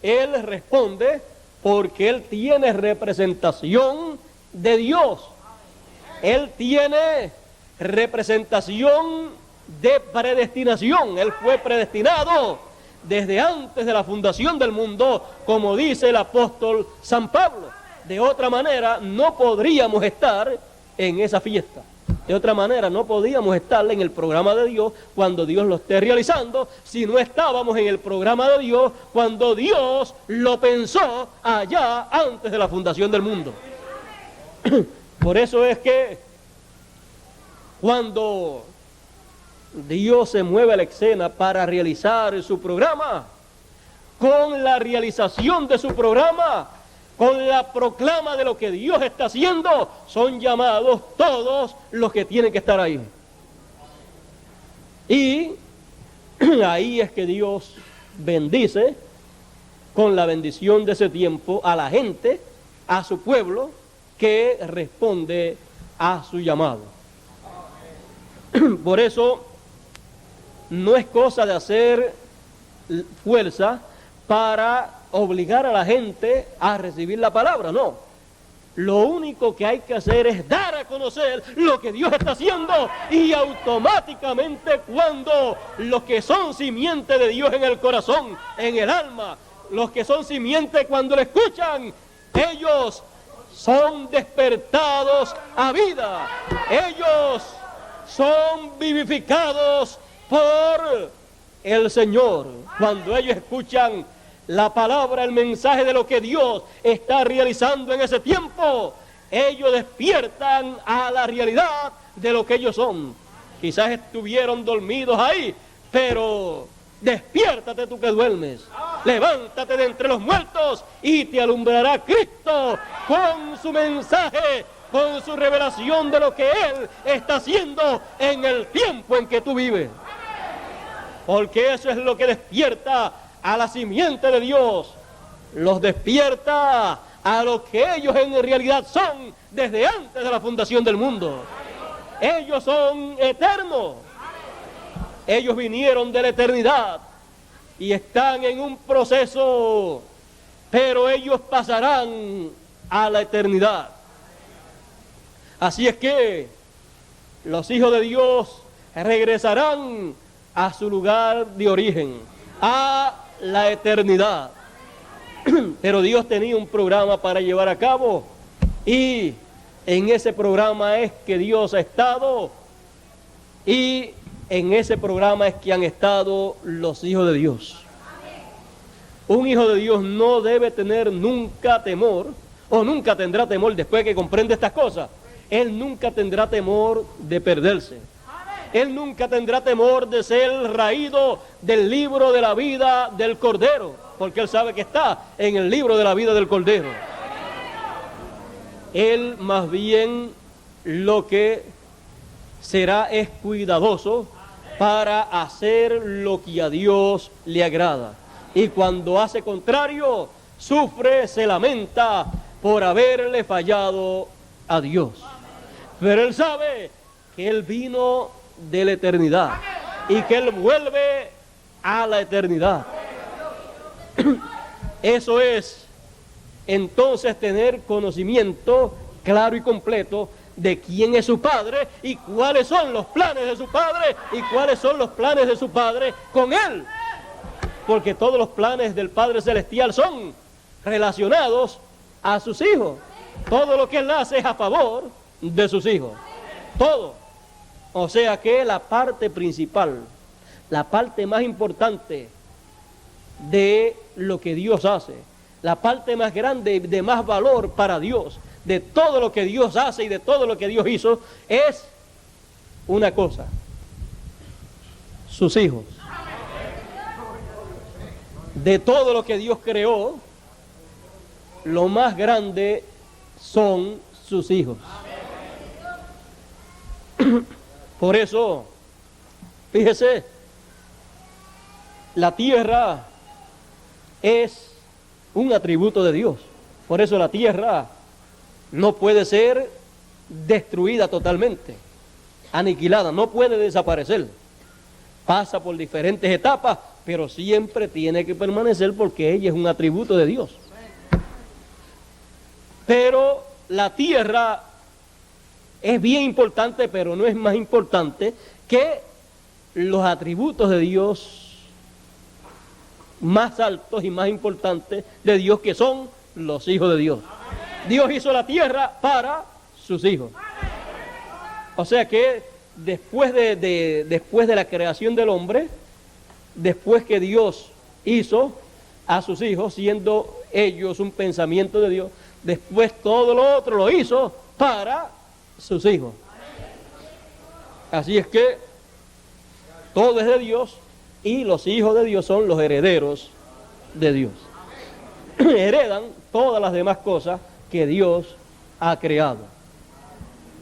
Speaker 1: él responde porque él tiene representación de Dios. Él tiene representación de predestinación. Él fue predestinado desde antes de la fundación del mundo, como dice el apóstol San Pablo. De otra manera, no podríamos estar en esa fiesta. De otra manera, no podíamos estar en el programa de Dios cuando Dios lo esté realizando, si no estábamos en el programa de Dios cuando Dios lo pensó allá antes de la fundación del mundo. Por eso es que cuando Dios se mueve a la escena para realizar su programa, con la realización de su programa, con la proclama de lo que Dios está haciendo, son llamados todos los que tienen que estar ahí. Y ahí es que Dios bendice con la bendición de ese tiempo a la gente, a su pueblo, que responde a su llamado. Por eso no es cosa de hacer fuerza para obligar a la gente a recibir la palabra, no. Lo único que hay que hacer es dar a conocer lo que Dios está haciendo, y automáticamente cuando los que son simiente de Dios en el corazón, en el alma, los que son simiente cuando lo escuchan, ellos son despertados a vida, ellos son vivificados por el Señor. Cuando ellos escuchan la palabra, el mensaje de lo que Dios está realizando en ese tiempo, ellos despiertan a la realidad de lo que ellos son. Quizás estuvieron dormidos ahí, pero despiértate tú que duermes, levántate de entre los muertos y te alumbrará Cristo con su mensaje, con su revelación de lo que Él está haciendo en el tiempo en que tú vives. Porque eso es lo que despierta a la simiente de Dios, los despierta a lo que ellos en realidad son desde antes de la fundación del mundo. Ellos son eternos, ellos vinieron de la eternidad y están en un proceso, pero ellos pasarán a la eternidad. Así es que los hijos de Dios regresarán a su lugar de origen, a la eternidad. Pero Dios tenía un programa para llevar a cabo, y en ese programa es que Dios ha estado, y en ese programa es que han estado los hijos de Dios. Un hijo de Dios no debe tener nunca temor, o nunca tendrá temor después de que comprende estas cosas. Él nunca tendrá temor de perderse. Él nunca tendrá temor de ser raído del libro de la vida del Cordero, porque él sabe que está en el libro de la vida del Cordero. Él más bien lo que será es cuidadoso para hacer lo que a Dios le agrada. Y cuando hace contrario, sufre, se lamenta por haberle fallado a Dios. Pero él sabe que él vino de la eternidad y que él vuelve a la eternidad. Eso es entonces tener conocimiento claro y completo de quién es su Padre y cuáles son los planes de su Padre y cuáles son los planes de su Padre con él. Porque todos los planes del Padre Celestial son relacionados a sus hijos. Todo lo que él hace es a favor de sus hijos. Todo. O sea que la parte principal, la parte más importante de lo que Dios hace, la parte más grande, de más valor para Dios, de todo lo que Dios hace y de todo lo que Dios hizo, es una cosa: sus hijos. De todo lo que Dios creó, lo más grande son sus hijos. Por eso, fíjese La tierra es un atributo de Dios. Por eso la tierra no puede ser destruida totalmente, aniquilada, no puede desaparecer. Pasa por diferentes etapas, pero siempre tiene que permanecer porque ella es un atributo de Dios. Pero la tierra es bien importante, pero no es más importante que los atributos de Dios más altos y más importantes de Dios, que son los hijos de Dios. Dios hizo la tierra para sus hijos. O sea que después de la creación del hombre, después que Dios hizo a sus hijos, siendo ellos un pensamiento de Dios, después todo lo otro lo hizo para sus hijos. Así es que todo es de Dios y los hijos de Dios son los herederos de Dios. Heredan todas las demás cosas que Dios ha creado.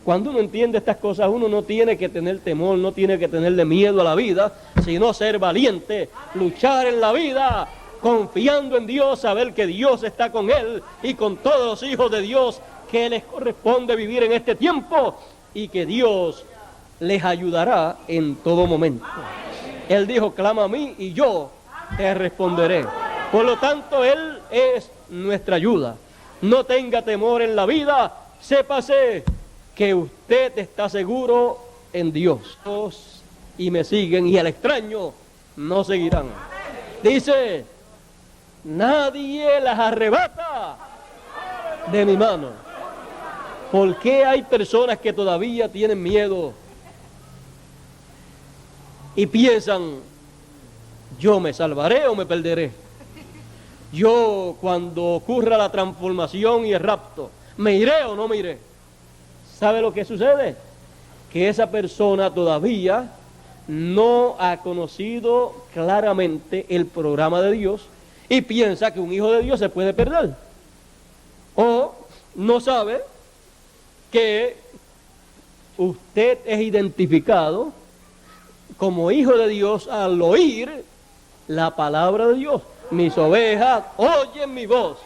Speaker 1: Cuando uno entiende estas cosas, uno no tiene que tener temor, no tiene que tenerle miedo a la vida, sino ser valiente, luchar en la vida, confiando en Dios, saber que Dios está con él y con todos los hijos de Dios, que les corresponde vivir en este tiempo y que Dios les ayudará en todo momento. Él dijo: clama a mí y yo te responderé. Por lo tanto, Él es nuestra ayuda. No tenga temor en la vida, sépase que usted está seguro en Dios. Y me siguen y al extraño no seguirán. Dice: nadie las arrebata de mi mano. ¿Por qué hay personas que todavía tienen miedo y piensan: yo me salvaré o me perderé? Yo, cuando ocurra la transformación y el rapto, ¿me iré o no me iré? ¿Sabe lo que sucede? Que esa persona todavía no ha conocido claramente el programa de Dios y piensa que un hijo de Dios se puede perder. O no sabe que usted es identificado como hijo de Dios al oír la palabra de Dios. Mis ovejas oyen mi voz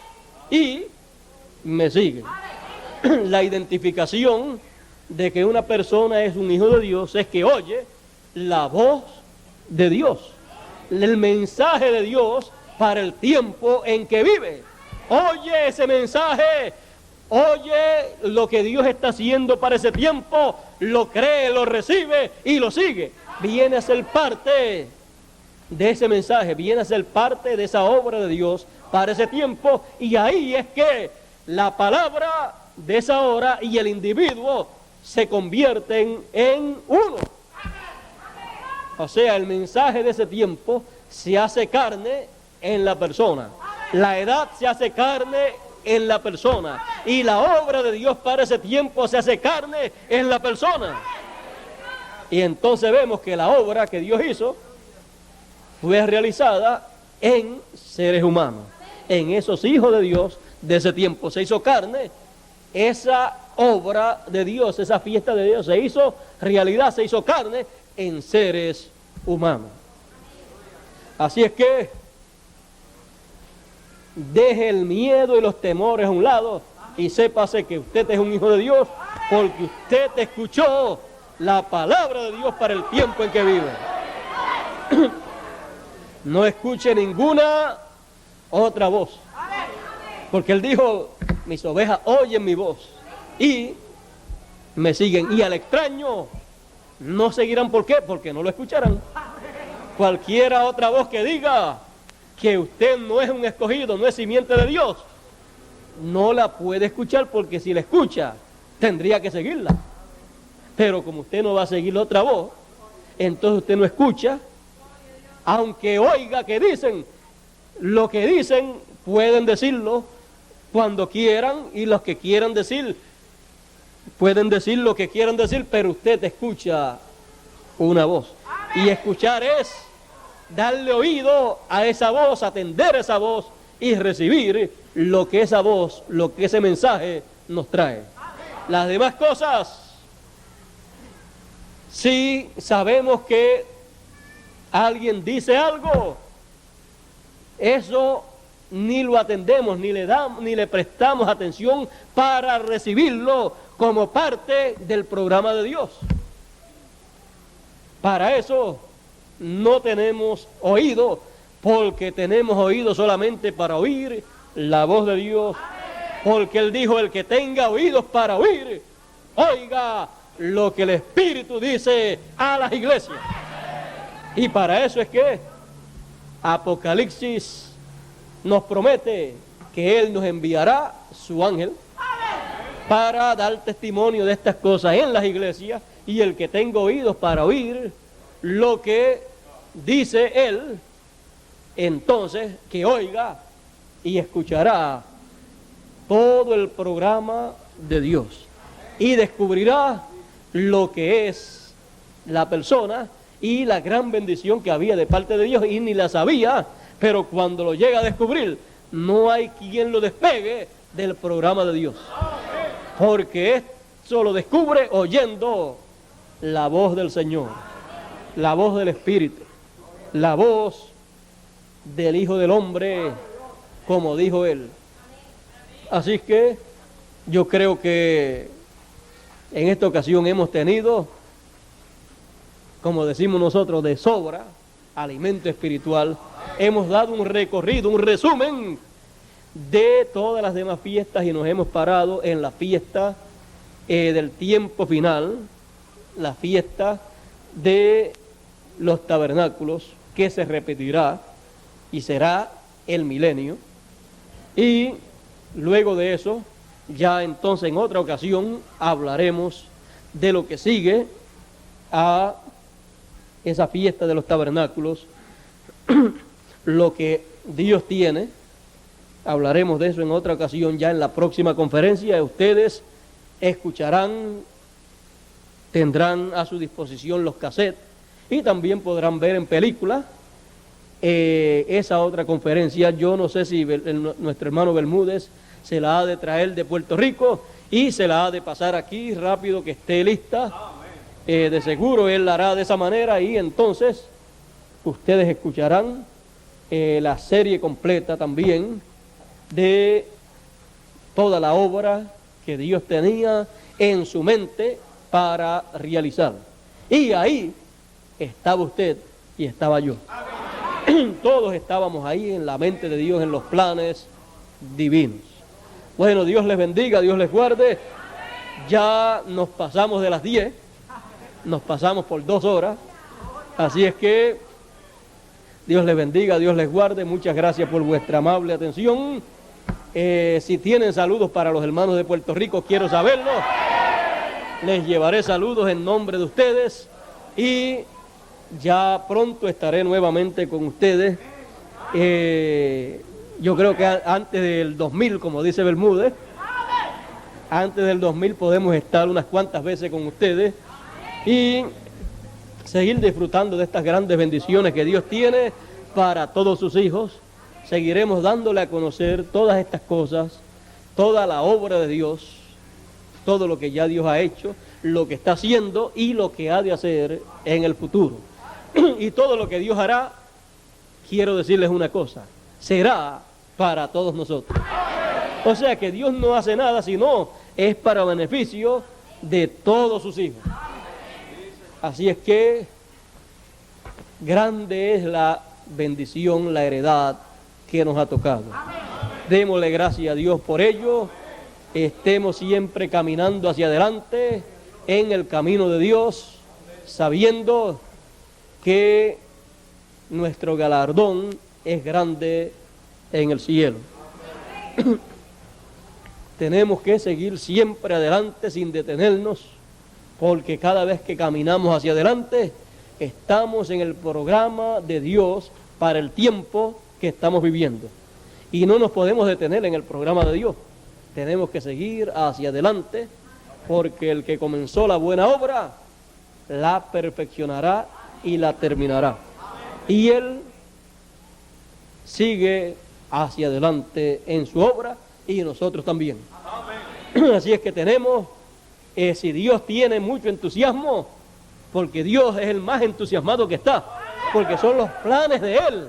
Speaker 1: y me siguen. La identificación de que una persona es un hijo de Dios es que oye la voz de Dios, el mensaje de Dios para el tiempo en que vive. Oye ese mensaje, oye lo que Dios está haciendo para ese tiempo, lo cree, lo recibe y lo sigue. Viene a ser parte de ese mensaje, viene a ser parte de esa obra de Dios para ese tiempo, y ahí es que la palabra de esa hora y el individuo se convierten en uno. O sea, el mensaje de ese tiempo se hace carne en la persona, la edad se hace carne en la persona, y la obra de Dios para ese tiempo se hace carne en la persona. Y entonces vemos que la obra que Dios hizo fue realizada en seres humanos, en esos hijos de Dios de ese tiempo. Se hizo carne, esa obra de Dios, esa fiesta de Dios se hizo realidad, se hizo carne en seres humanos. Así es que deje el miedo y los temores a un lado y sépase que usted es un hijo de Dios, porque usted escuchó la palabra de Dios para el tiempo en que vive. No escuche ninguna otra voz, porque Él dijo: mis ovejas oyen mi voz y me siguen, y al extraño no seguirán. ¿Por qué? Porque no lo escucharán. Cualquiera otra voz que diga que usted no es un escogido, no es simiente de Dios, no la puede escuchar, porque si la escucha tendría que seguirla. Pero como usted no va a seguir la otra voz, entonces usted no escucha, aunque oiga que dicen. Lo que dicen pueden decirlo cuando quieran, y los que quieran decir pueden decir lo que quieran decir, pero usted escucha una voz. Y escuchar es darle oído a esa voz, atender esa voz y recibir lo que esa voz, lo que ese mensaje nos trae. Las demás cosas, si sabemos que alguien dice algo, eso ni lo atendemos, ni le prestamos atención para recibirlo como parte del programa de Dios. Para eso no tenemos oído, porque tenemos oído solamente para oír la voz de Dios, porque Él dijo: el que tenga oídos para oír, oiga lo que el Espíritu dice a las iglesias. Y para eso es que Apocalipsis nos promete que Él nos enviará su ángel para dar testimonio de estas cosas en las iglesias, y el que tenga oídos para oír lo que dice Él, entonces que oiga y escuchará todo el programa de Dios y descubrirá lo que es la persona y la gran bendición que había de parte de Dios, y ni la sabía, pero cuando lo llega a descubrir, no hay quien lo despegue del programa de Dios, porque esto lo descubre oyendo la voz del Señor, la voz del Espíritu, la voz del Hijo del Hombre, como dijo Él. Así que yo creo que en esta ocasión hemos tenido, como decimos nosotros, de sobra alimento espiritual. Hemos dado un recorrido, un resumen de todas las demás fiestas, y nos hemos parado en la fiesta del tiempo final, la fiesta de los tabernáculos, que se repetirá y será el milenio. Y luego de eso, ya entonces en otra ocasión hablaremos de lo que sigue a esa fiesta de los tabernáculos, lo que Dios tiene. Hablaremos de eso en otra ocasión, ya en la próxima conferencia. Ustedes escucharán, tendrán a su disposición los cassettes, y también podrán ver en película esa otra conferencia. Yo no sé si nuestro hermano Bermúdez se la ha de traer de Puerto Rico y se la ha de pasar aquí rápido, que esté lista. De seguro él la hará de esa manera, y entonces ustedes escucharán la serie completa también de toda la obra que Dios tenía en su mente para realizar. Y ahí estaba usted y estaba yo. Todos estábamos ahí en la mente de Dios, en los planes divinos. Bueno, Dios les bendiga, Dios les guarde. Ya nos pasamos de las 10, nos pasamos por 2 horas, así es que Dios les bendiga, Dios les guarde. Muchas gracias por vuestra amable atención. Si tienen saludos para los hermanos de Puerto Rico, quiero saberlo. Les llevaré saludos en nombre de ustedes, y ya pronto estaré nuevamente con ustedes. Yo creo que antes del 2000, como dice Bermúdez, antes del 2000 podemos estar unas cuantas veces con ustedes y seguir disfrutando de estas grandes bendiciones que Dios tiene para todos sus hijos. Seguiremos dándole a conocer todas estas cosas, toda la obra de Dios, todo lo que ya Dios ha hecho, lo que está haciendo y lo que ha de hacer en el futuro. Y todo lo que Dios hará, quiero decirles una cosa, será para todos nosotros. O sea que Dios no hace nada, sino es para beneficio de todos sus hijos. Así es que grande es la bendición, la heredad que nos ha tocado. Démosle gracias a Dios por ello. Estemos siempre caminando hacia adelante en el camino de Dios, sabiendo que nuestro galardón es grande en el cielo. Tenemos que seguir siempre adelante sin detenernos, porque cada vez que caminamos hacia adelante, estamos en el programa de Dios para el tiempo que estamos viviendo. Y no nos podemos detener en el programa de Dios. Tenemos que seguir hacia adelante, porque el que comenzó la buena obra, la perfeccionará y la terminará. Y Él sigue hacia adelante en su obra, y nosotros también. Así es que tenemos, si Dios tiene mucho entusiasmo, porque Dios es el más entusiasmado que está, porque son los planes de Él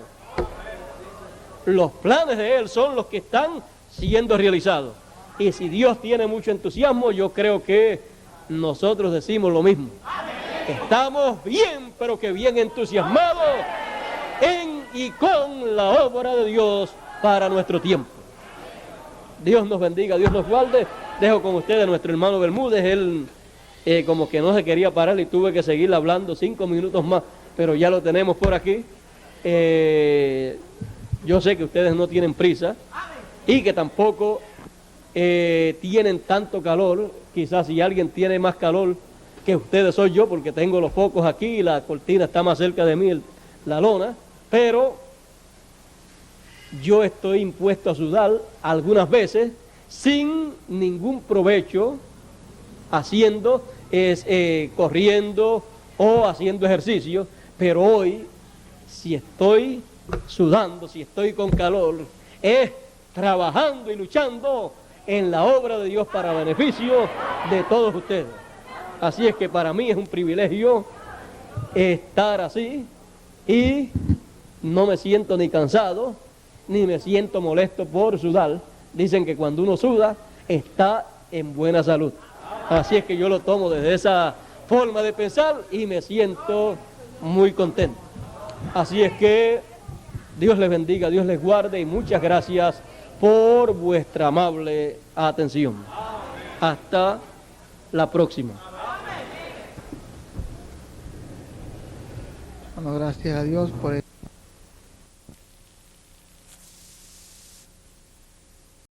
Speaker 1: los planes de Él son los que están siendo realizados. Y si Dios tiene mucho entusiasmo, yo creo que nosotros decimos lo mismo. Estamos bien, pero que bien entusiasmados en y con la obra de Dios para nuestro tiempo. Dios nos bendiga, Dios nos guarde. Dejo con ustedes a nuestro hermano Bermúdez. Él como que no se quería parar y tuve que seguir hablando 5 minutos más, pero ya lo tenemos por aquí. Yo sé que ustedes no tienen prisa y que tampoco tienen tanto calor. Quizás si alguien tiene más calor que ustedes soy yo, porque tengo los focos aquí y la cortina está más cerca de mí, la lona, pero yo estoy impuesto a sudar algunas veces sin ningún provecho, haciendo, corriendo o haciendo ejercicio, pero hoy, si estoy sudando, si estoy con calor, es trabajando y luchando en la obra de Dios para beneficio de todos ustedes. Así es que para mí es un privilegio estar así y no me siento ni cansado, ni me siento molesto por sudar. Dicen que cuando uno suda, está en buena salud. Así es que yo lo tomo desde esa forma de pensar y me siento muy contento. Así es que Dios les bendiga, Dios les guarde y muchas gracias por vuestra amable atención. Hasta la próxima.
Speaker 2: Bueno, gracias a Dios por